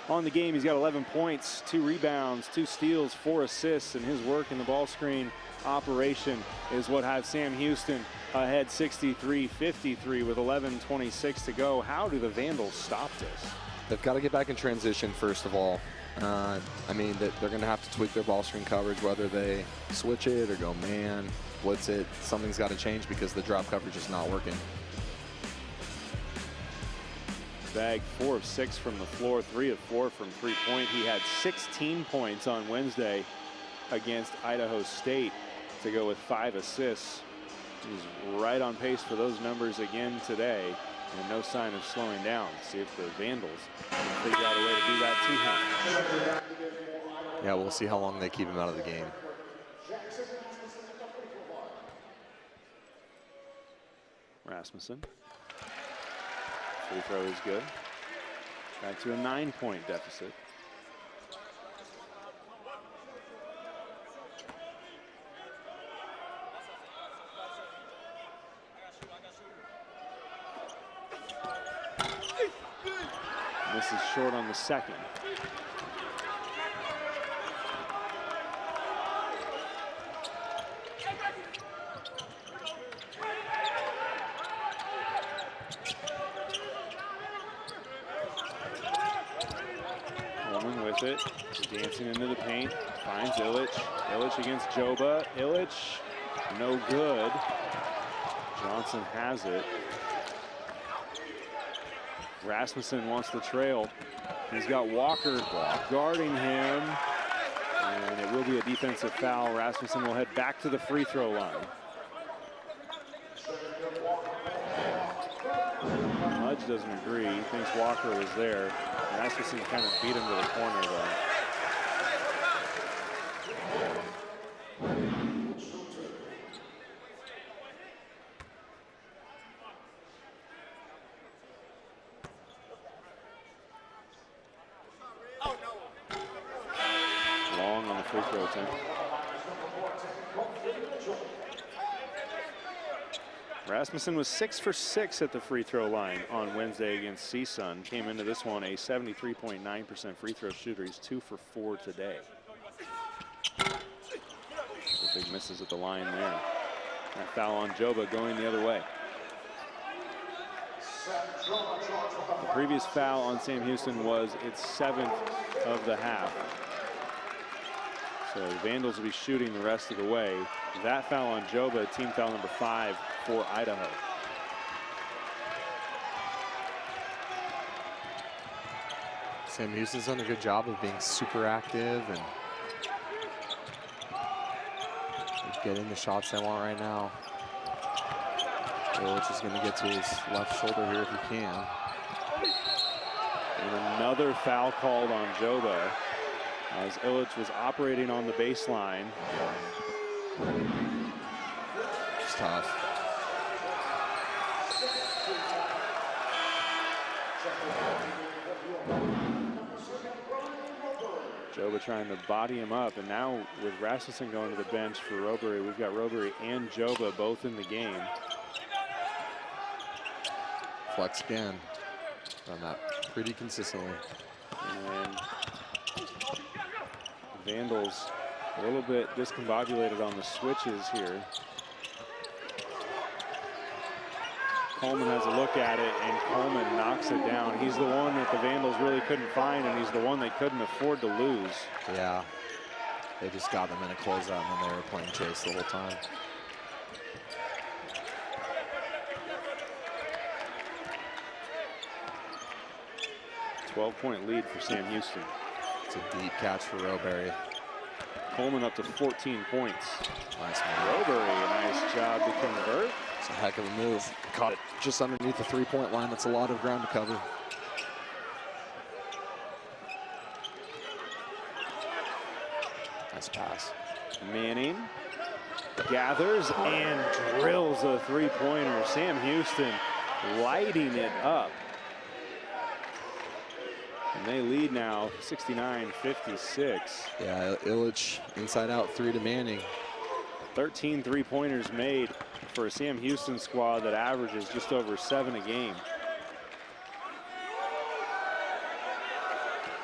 On the game, he's got 11 points, 2 rebounds, 2 steals, 4 assists, and his work in the ball screen operation is what has Sam Houston ahead 63-53 with 11:26 to go. How do the Vandals stop this? They've got to get back in transition, first of all. I mean, they're going to have to tweak their ball screen coverage, whether they switch it or go man, blitz it. Something's got to change because the drop coverage is not working. Bagg 4 of 6 from the floor, 3 of 4 from three-point. He had 16 points on Wednesday against Idaho State to go with 5 assists. He's right on pace for those numbers again today, and no sign of slowing down. See if the Vandals can figure out a way to do that to him. Yeah, we'll see how long they keep him out of the game. Rasmussen. Free throw is good. Back to a 9-point deficit. Misses short on the second. Coleman with it, dancing into the paint, finds Illich. Illich against Joba. Illich, no good. Johnson has it. Rasmussen wants the trail. He's got Walker guarding him, and it will be a defensive foul. Rasmussen will head back to the free throw line. Mudge doesn't agree. He thinks Walker was there. Rasmussen kind of beat him to the corner, though. Long on the free throw attempt. Rasmussen was 6 for 6 at the free throw line on Wednesday against CSUN. Came into this one a 73.9% free throw shooter. He's 2 for 4 today. So big misses at the line there. That foul on Joba going the other way. The previous foul on Sam Houston was its 7th of the half. So the Vandals will be shooting the rest of the way. That foul on Joba, team foul number 5 for Idaho. Sam Houston's done a good job of being super active and getting the shots they want right now. Illich is going to get to his left shoulder here if he can. And another foul called on Joba as Illich was operating on the baseline. It's tough. Joba trying to body him up, and now with Rasmussen going to the bench for Robery, we've got Robery and Joba both in the game. Flex again. Done that pretty consistently. And Vandals a little bit discombobulated on the switches here. Coleman has a look at it, and Coleman knocks it down. He's the one that the Vandals really couldn't find, and he's the one they couldn't afford to lose. Yeah, they just got them in a closeout, and then they were playing chase the whole time. A 12-point lead for Sam Houston. It's a deep catch for Roberry. Coleman up to 14 points. Nice move. Roberry, nice job to convert. It's a heck of a move. Caught it just underneath the three-point line. That's a lot of ground to cover. Nice pass. Manning gathers and drills a three-pointer. Sam Houston lighting it up. And they lead now 69-56. Yeah, Illich inside out three to Manning. 13 three-pointers made for a Sam Houston squad that averages just over 7 a game.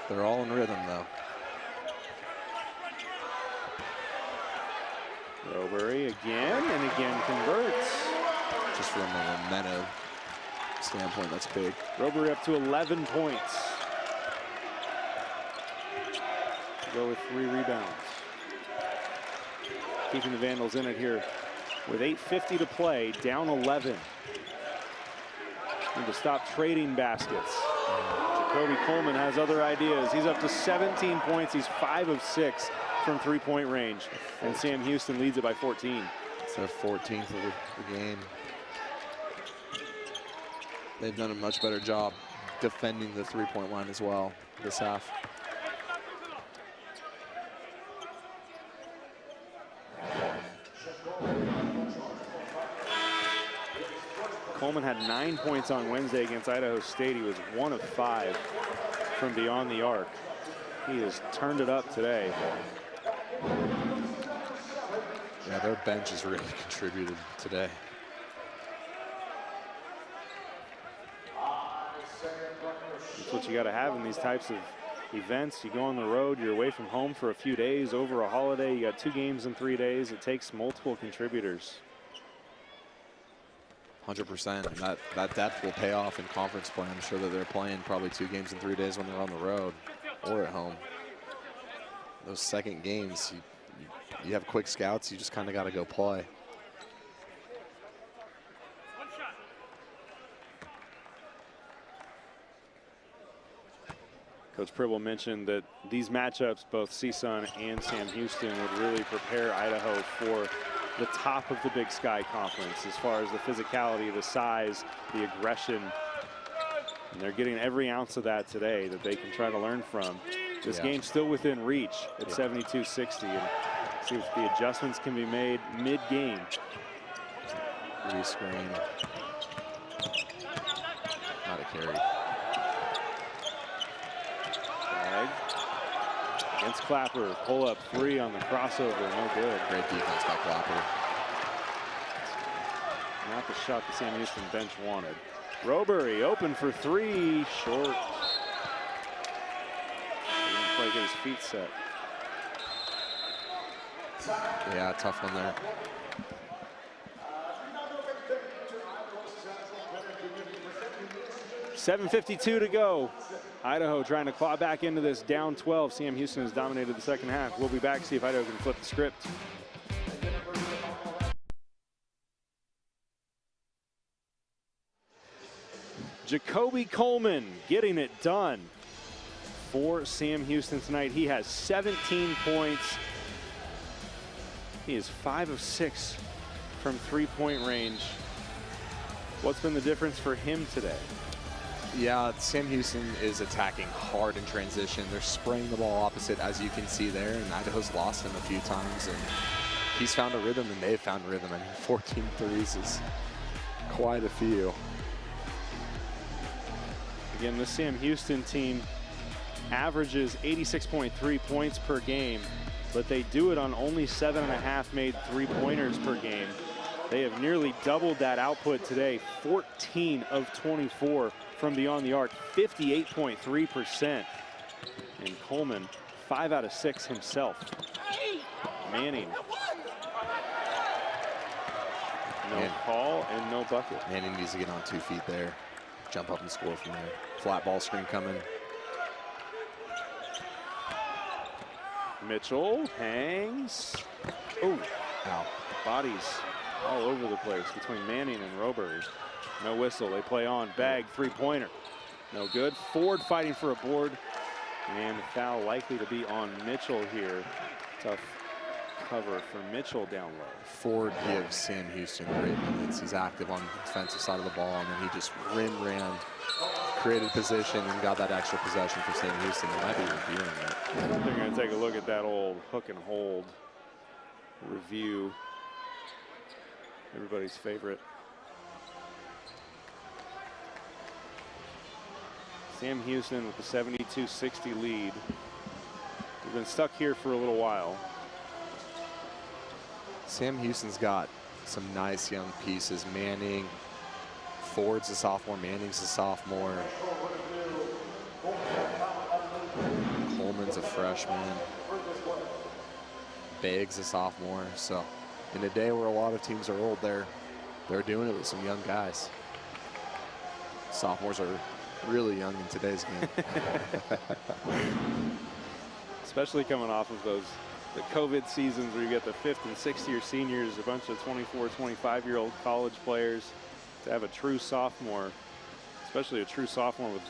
They're all in rhythm, though. Roberry again and again converts. Just from a momentum standpoint, that's big. Roberry up to 11 points. Go with 3 rebounds. Keeping the Vandals in it here with 8:50 to play, down 11. Need to stop trading baskets. Jacoby Coleman has other ideas. He's up to 17 points. He's 5 of 6 from three-point range. And Sam Houston leads it by 14. It's their 14th of the game. They've done a much better job defending the three-point line as well this half. Coleman had 9 points on Wednesday against Idaho State. He was 1 of 5 from beyond the arc. He has turned it up today. Yeah, their bench has really contributed today. That's what you got to have in these types of events. You go on the road, you're away from home for a few days over a holiday. You got 2 games in 3 days. It takes multiple contributors. 100%, and that depth will pay off in conference play. I'm sure that they're playing probably 2 games in 3 days when they're on the road or at home. Those second games, you have quick scouts, you just kind of got to go play. Coach Pribble mentioned that these matchups, both CSUN and Sam Houston, would really prepare Idaho for the top of the Big Sky Conference as far as the physicality, the size, the aggression. And they're getting every ounce of that today that they can try to learn from. This game's still within reach at 72-60, and see if the adjustments can be made mid-game. Re-screen. Not a carry. Tag. Against Clapper, pull up 3 on the crossover, no good. Great defense by Clapper. Not the shot the Sam Houston bench wanted. Roberry open for 3, short. He didn't quite get his feet set. Yeah, tough one there. .752 to go. Idaho trying to claw back into this, down 12. Sam Houston has dominated the second half. We'll be back to see if Idaho can flip the script. Jacoby Coleman getting it done for Sam Houston tonight. He has 17 points. He is 5 of 6 from three-point range. What's been the difference for him today? Yeah, Sam Houston is attacking hard in transition. They're spraying the ball opposite, as you can see there, and Idaho's lost him a few times, and he's found a rhythm, and they've found rhythm. I mean, 14 threes is quite a few. Again, the Sam Houston team averages 86.3 points per game, but they do it on only 7.5 made three-pointers per game. They have nearly doubled that output today, 14 of 24 from beyond the arc, 58.3%. And Coleman, 5 out of 6 himself. Manning. No call and no bucket. Manning needs to get on 2 feet there. Jump up and score from there. Flat ball screen coming. Mitchell hangs. Oh, Wow. bodies all over the place between Manning and Roberry. No whistle, they play on. Bag, three-pointer. No good. Ford fighting for a board. And foul likely to be on Mitchell here. Tough cover for Mitchell down low. Ford gives Sam Houston great minutes. He's active on the defensive side of the ball, and then he just ran, created position, and got that extra possession for Sam Houston. They might be reviewing it. They're going to take a look at that old hook and hold review. Everybody's favorite. Sam Houston with the 72-60 lead. We've been stuck here for a little while. Sam Houston's got some nice young pieces. Manning, Ford's a sophomore, Manning's a sophomore. Coleman's a freshman. Beg's a sophomore. So in a day where a lot of teams are old, they're doing it with some young guys. Sophomores are really young in today's game. Especially coming off of the COVID seasons where you get the 5th and 6th year seniors, a bunch of 24, 25-year-old college players. To have a true sophomore, especially a true sophomore with,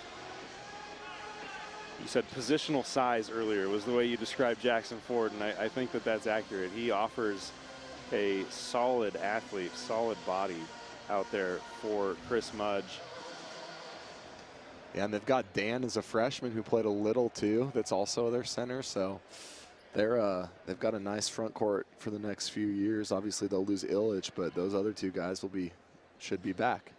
you said positional size earlier, was the way you described Jackson Ford, and I think that that's accurate. He offers a solid athlete, solid body out there for Chris Mudge. Yeah, and they've got Dan as a freshman who played a little too. That's also their center. So they've got a nice front court for the next few years. Obviously they'll lose Illich, but those other two guys should be back.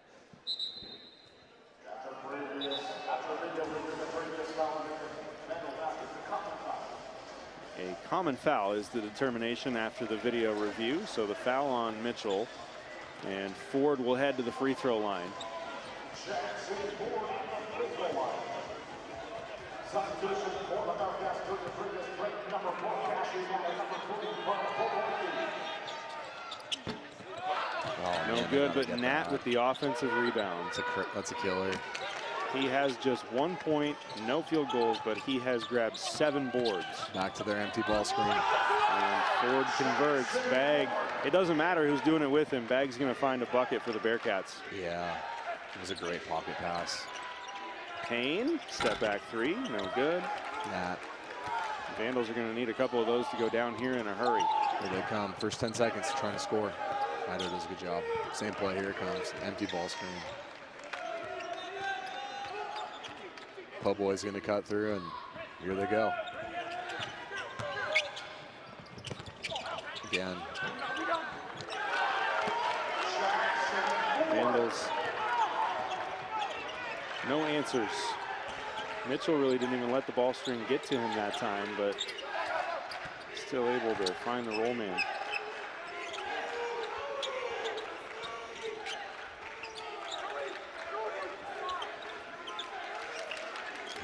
A common foul is the determination after the video review. So the foul on Mitchell, and Ford will head to the free throw line. Oh, No man, good, but Nat with the offensive rebound. That's a killer. He has just 1 point, no field goals, but he has grabbed 7 boards. Back to their empty ball screen. And Ford converts. Bag, it doesn't matter who's doing it with him. Bag's going to find a bucket for the Bearcats. Yeah, it was a great pocket pass. Payne, step back three, no good. Nat. Vandals are going to need a couple of those to go down here in a hurry. Here they come. First 10 seconds trying to score. Idaho does a good job. Same play, here it comes. Empty ball screen. Po Boy's going to cut through, and here they go. Again. Vandals, no answers. Mitchell really didn't even let the ball string get to him that time, but still able to find the roll man.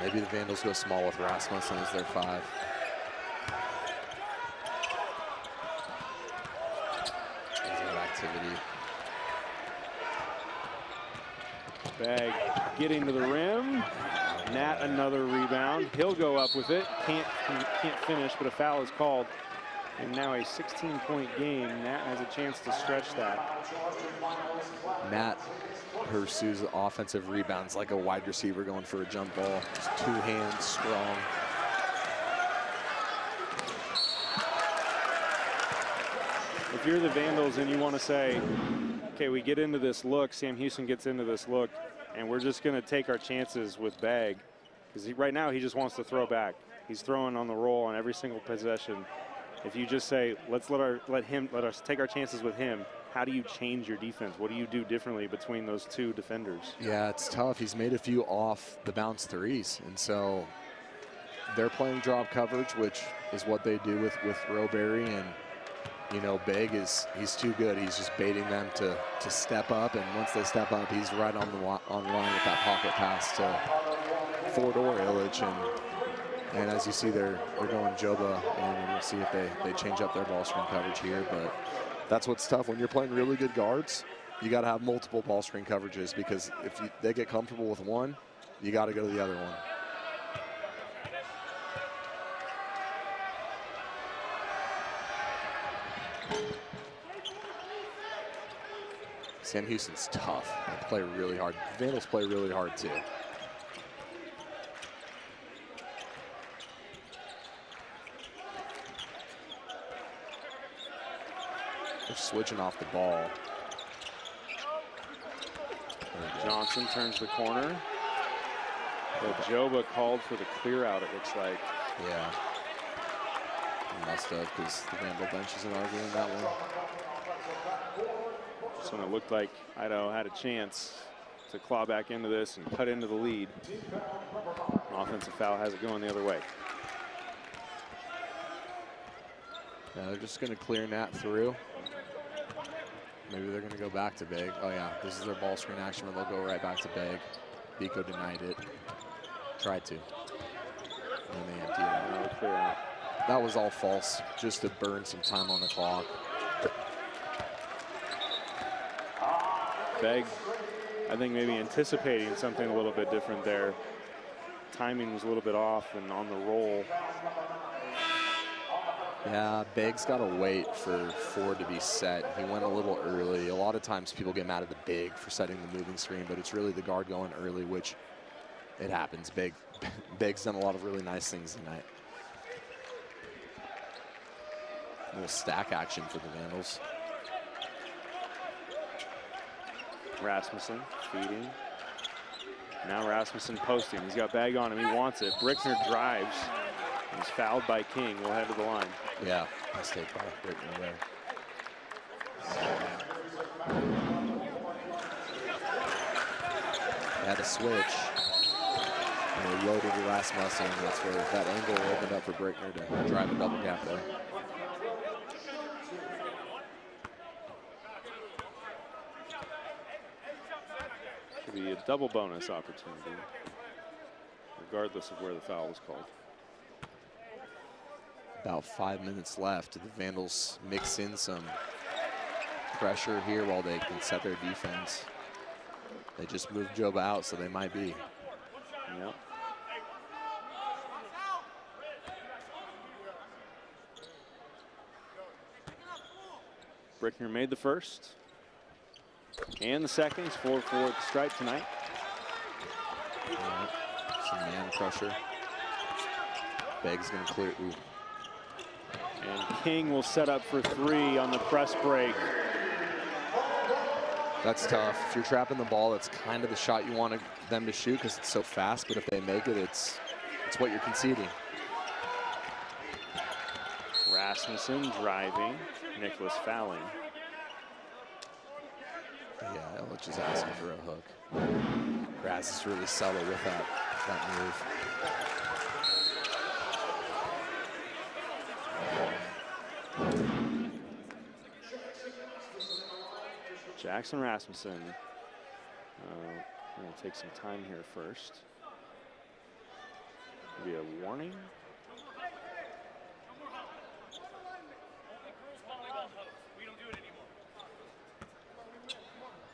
Maybe the Vandals go small with Rasmussen as their 5. There's that activity. Bag getting to the rim. Nat another rebound. He'll go up with it. Can't finish, but a foul is called. And now a 16-point game. Nat has a chance to stretch that. Nat pursues offensive rebounds like a wide receiver going for a jump ball. Just 2 hands strong. If you're the Vandals and you want to say, okay, we get into this look, Sam Houston gets into this look, and we're just going to take our chances with Bag, because right now he just wants to throw back. He's throwing on the roll on every single possession. If you just say, let us take our chances with him, how do you change your defense? What do you do differently between those two defenders? Yeah, it's tough. He's made a few off the bounce threes, and so they're playing drop coverage, which is what they do with Roberry, and you know, Big he's too good. He's just baiting them to step up, and once they step up, he's right on the line with that pocket pass to Ford or Illich, and as you see, they're going Joba, and we'll see if they change up their ball screen coverage here, but That's what's tough when you're playing really good guards. You got to have multiple ball screen coverages, because if they get comfortable with one, you got to go to the other one. Sam Houston's tough. They play really hard. Vandals play really hard too. They're switching off the ball. Johnson turns the corner. But Joba called for the clear out, it looks like. Yeah. He must have, because the Vandal bench isn't arguing that one. Just when it looked like Idaho had a chance to claw back into this and cut into the lead. An offensive foul has it going the other way. Yeah, they're just going to clear Nat through. Maybe they're going to go back to Big. Oh yeah, this is their ball screen action where they'll go right back to Big. Biko denied it. Tried to. And they emptied it. Clear out. That was all false, just to burn some time on the clock. Begg, I think maybe anticipating something a little bit different there. Timing was a little bit off and on the roll. Yeah, Begg's got to wait for Ford to be set. He went a little early. A lot of times people get mad at the Big for setting the moving screen, but it's really the guard going early, which it happens. Begg's done a lot of really nice things tonight. A little stack action for the Vandals. Rasmussen feeding. Now Rasmussen posting. He's got Begg on him. He wants it. Brickner drives. He's fouled by King. We'll head to the line. Yeah, mistake by Brickner there. They had a switch. And they loaded Rasmussen. That's where that angle opened up for Brickner to drive a double gap there. Should be a double bonus opportunity, regardless of where the foul was called. About 5 minutes left. The Vandals mix in some pressure here while they can set their defense. They just moved Joba out, so they might be. Yep. Brickner made the first and the second. He's 4-4 at the stripe tonight. Right. Some man pressure. Begg's going to clear. Ooh. And King will set up for three on the press break. That's tough. If you're trapping the ball, that's kind of the shot you want them to shoot because it's so fast. But if they make it, it's what you're conceding. Rasmussen driving. Nicholas fouling. Yeah, Ellich is asking for a hook. Raz is really subtle with that move. Jackson Rasmussen. We're going to take some time here first. Maybe a warning.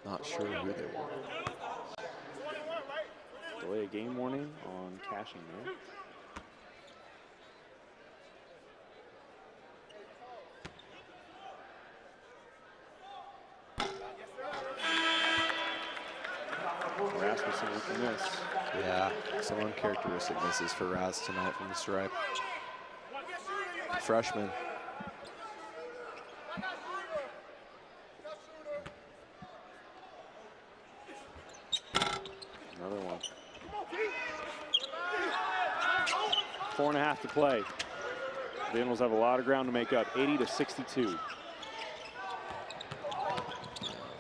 Not sure who they were. Delay a game warning on cashing there. Rasmussen with the miss. Yeah, some uncharacteristic misses for Raz tonight from the stripe. Freshman. Another one. 4.5 to play. The Vandals have a lot of ground to make up. 80-62.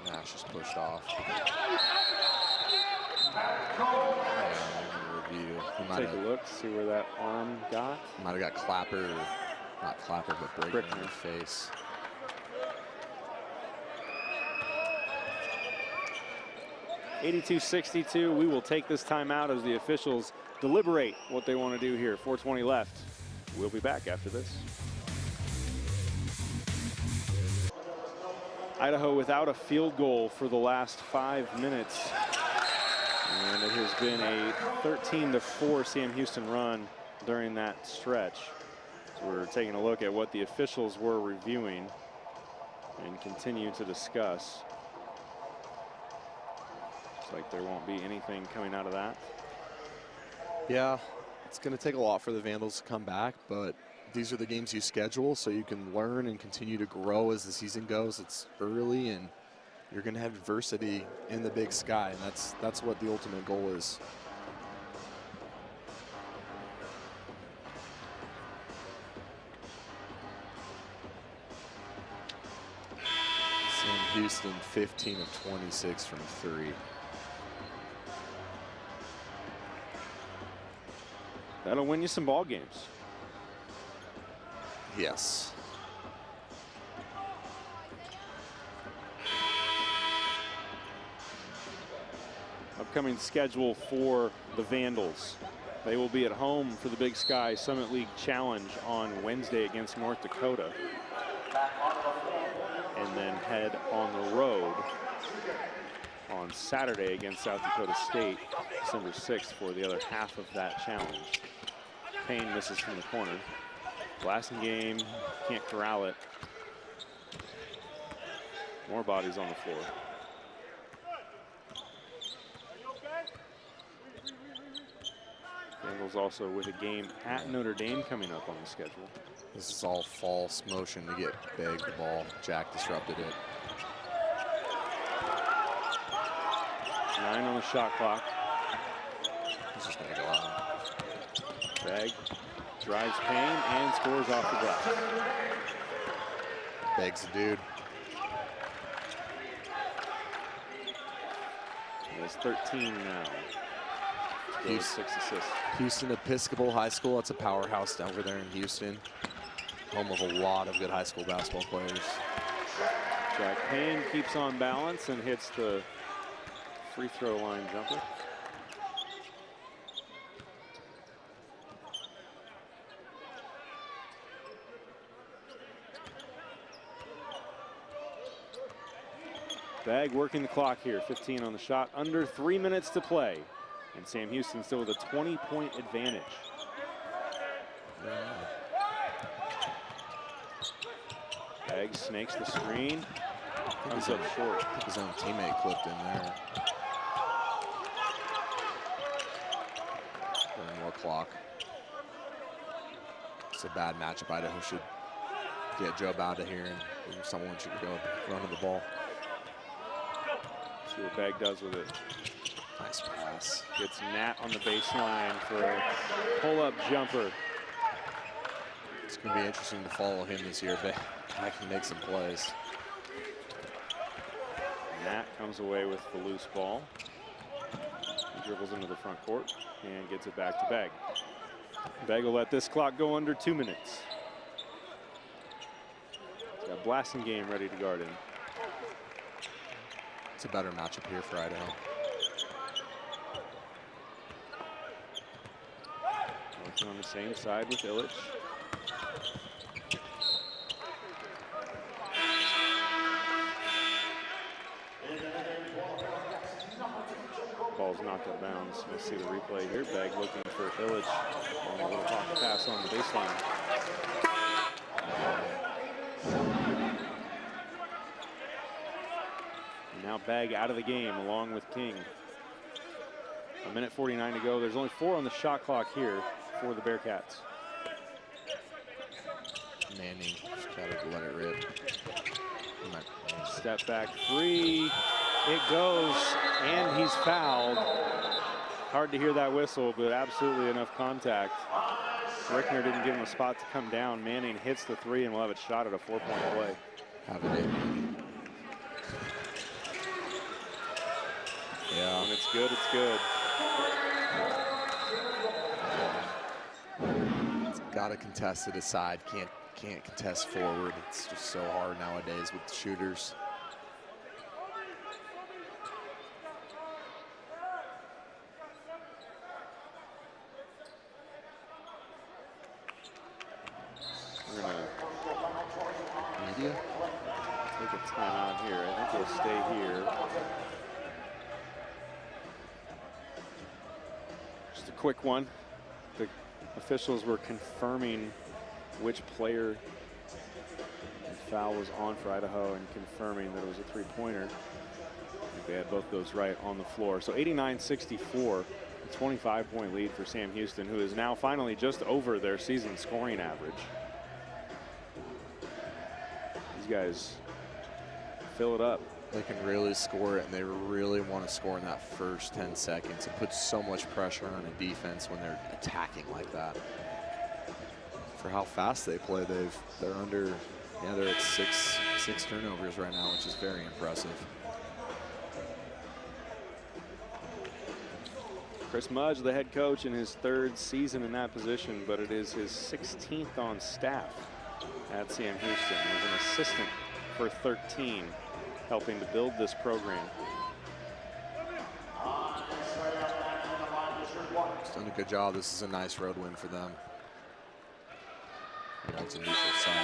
Nash is pushed off. Review. Take a look, see where that arm got. Might have got Clapper, or not Clapper, but Brickner in the face. (82-62). We will take this timeout as the officials deliberate what they want to do here. 4:20 left. We'll be back after this. Idaho without a field goal for the last 5 minutes. And it has been a 13-4 Sam Houston run during that stretch. So we're taking a look at what the officials were reviewing and continue to discuss. Looks like there won't be anything coming out of that. Yeah, it's going to take a lot for the Vandals to come back, but these are the games you schedule so you can learn and continue to grow as the season goes. It's early and you're going to have adversity in the Big Sky, and that's what the ultimate goal is. Sam Houston 15 of 26 from 3. That'll win you some ball games. Yes. Upcoming schedule for the Vandals. They will be at home for the Big Sky Summit League Challenge on Wednesday against North Dakota. And then head on the road on Saturday against South Dakota State, December 6th, for the other half of that challenge. Payne misses from the corner. Blasting game, can't corral it. More bodies on the floor. Bengals also with a game at Notre Dame coming up on the schedule. This is all false motion to get Begg the ball. Jack disrupted it. 9 on the shot clock. He's just gonna go out. Begg drives Payne and scores off the glass. Begg's the dude. He has 13 now. Those 6 assists. Houston Episcopal High School. That's a powerhouse over there in Houston. Home of a lot of good high school basketball players. Jack Payne keeps on balance and hits the free throw line jumper. Begg working the clock here. 15 on the shot. Under 3 minutes to play. And Sam Houston still with a 20-point advantage. Begg snakes the screen. Comes up short. I think his own teammate clipped in there. Burn more clock. It's a bad matchup. Idaho should get Job out of here, and someone should go running the ball. See what Begg does with it. Nice pass. Gets Nat on the baseline for a pull-up jumper. It's going to be interesting to follow him this year, but I can make some plays. Nat comes away with the loose ball. He dribbles into the front court and gets it back to Begg. Begg will let this clock go under 2 minutes. He's got Blasting game ready to guard him. It's a better matchup here for Idaho. Working on the same side with Illich. Ball's knocked out of bounds. We'll see the replay here. Begg looking for Illich on a little pocket pass on the baseline. And now Begg out of the game along with King. 1:49 to go. There's only 4 on the shot clock here for the Bearcats. Manning just got to let it rip. Step back 3. It goes, and he's fouled. Hard to hear that whistle, but absolutely enough contact. Rickner didn't give him a spot to come down. Manning hits the 3 and will have it shot at a 4-point play. Have it in. Yeah. When it's good, it's good. It's got to contest it aside. Can't contest forward. It's just so hard nowadays with the shooters. We're gonna Media? take a timeout here. I think he'll stay here. Just a quick one. The officials were confirming which player the foul was on for Idaho and confirming that it was a three-pointer. I think they had both those right on the floor. So 89-64, a 25-point lead for Sam Houston, who is now finally just over their season scoring average. These guys fill it up. They can really score it, and they really want to score in that first 10 seconds. It puts so much pressure on a defense when they're attacking like that. For how fast they play, they're under, yeah, they're at six turnovers right now, which is very impressive. Chris Mudge, the head coach, in his third season in that position, but it is his 16th on staff at Sam Houston. He's an assistant for 13, helping to build this program. He's done a good job. This is a nice road win for them. You know, it's a neutral site,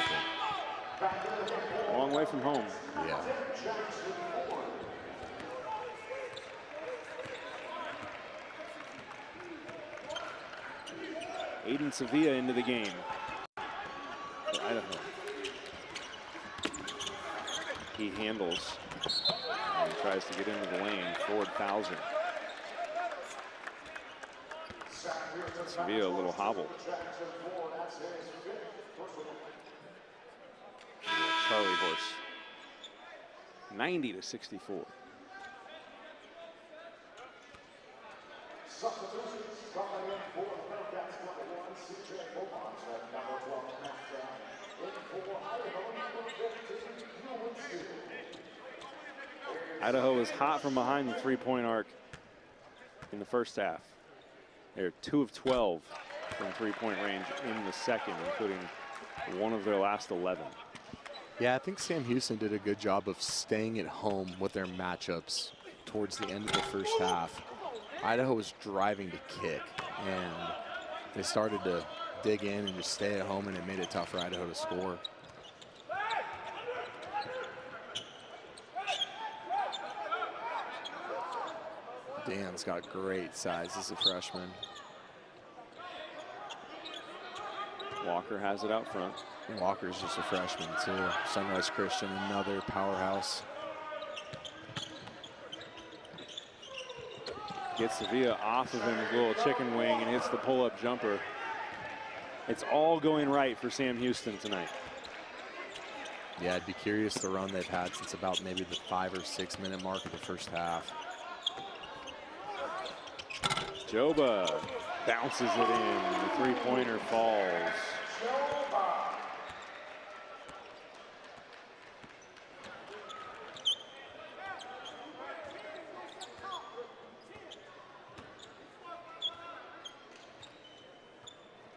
but a long way from home. Yeah. Aiden Sevilla into the game for Idaho. He handles and tries to get into the lane. Ford fouls him. Sevilla a little hobbled. Charlie horse. 90-64. Idaho is hot from behind the three-point arc in the first half. They're 2 of 12 from three-point range in the second, including one of their last 11. Yeah, I think Sam Houston did a good job of staying at home with their matchups towards the end of the first half. Idaho was driving to kick, and they started to dig in and just stay at home, and it made it tough for Idaho to score. Dan's got great size as a freshman. Walker has it out front. And Walker's just a freshman too. Sunrise Christian, another powerhouse. Gets Sevilla off of him with a little chicken wing and hits the pull-up jumper. It's all going right for Sam Houston tonight. Yeah, I'd be curious the run they've had since about maybe the 5 or 6 minute mark of the first half. Joba bounces it in. The three-pointer falls.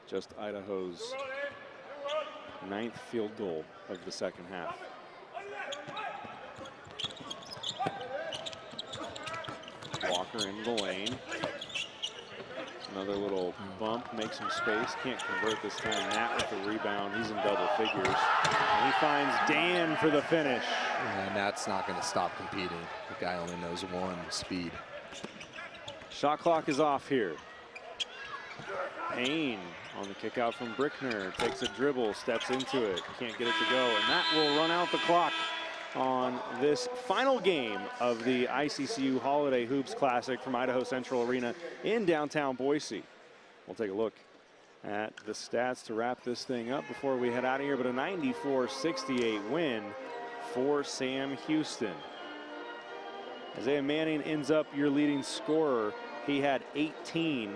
Just Idaho's 9th field goal of the second half. Walker into the lane. Another little bump, makes some space, can't convert this time. Nat with the rebound, he's in double figures. And he finds Dan for the finish. And Nat's not going to stop competing. The guy only knows one speed. Shot clock is off here. Payne on the kick out from Brickner, takes a dribble, steps into it, can't get it to go, and that will run out the clock on this final game of the ICCU Holiday Hoops Classic from Idaho Central Arena in downtown Boise. We'll take a look at the stats to wrap this thing up before we head out of here, but a 94-68 win for Sam Houston. Isaiah Manning ends up your leading scorer. He had 18.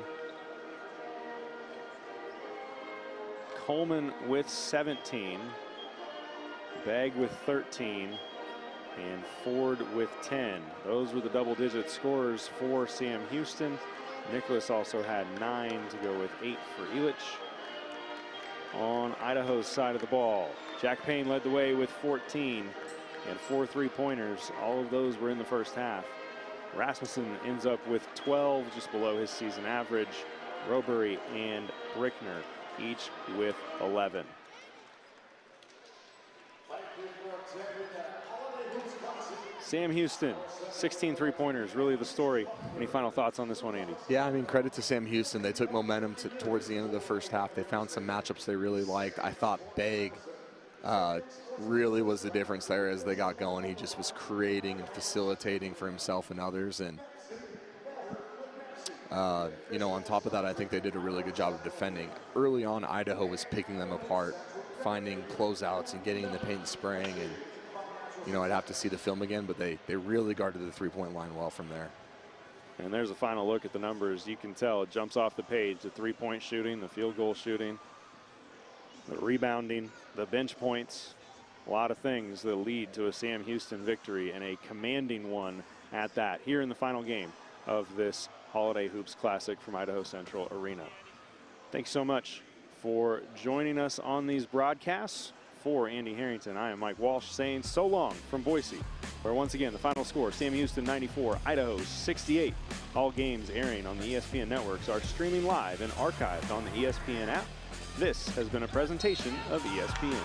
Coleman with 17. Begg with 13. And Ford with 10. Those were the double-digit scorers for Sam Houston. Nicholas also had 9 to go with 8 for Elich. On Idaho's side of the ball, Jack Payne led the way with 14 and 4 3-pointers. All of those were in the first half. Rasmussen ends up with 12, just below his season average. Robury and Brickner each with 11. Sam Houston, 16 three-pointers, really the story. Any final thoughts on this one, Andy? Yeah, I mean, credit to Sam Houston. They took momentum towards the end of the first half. They found some matchups they really liked. I thought Begg really was the difference there as they got going. He just was creating and facilitating for himself and others. And, you know, on top of that, I think they did a really good job of defending. Early on, Idaho was picking them apart, finding closeouts and getting in the paint and spraying. And, you know, I'd have to see the film again, but they really guarded the three-point line well from there. And there's a final look at the numbers. You can tell it jumps off the page. The three-point shooting, the field goal shooting, the rebounding, the bench points. A lot of things that lead to a Sam Houston victory, and a commanding one at that, here in the final game of this Holiday Hoops Classic from Idaho Central Arena. Thanks so much for joining us on these broadcasts. For Andy Harrington, I am Mike Walsh saying so long from Boise, where once again the final score, Sam Houston 94, Idaho 68. All games airing on the ESPN networks are streaming live and archived on the ESPN app. This has been a presentation of ESPN.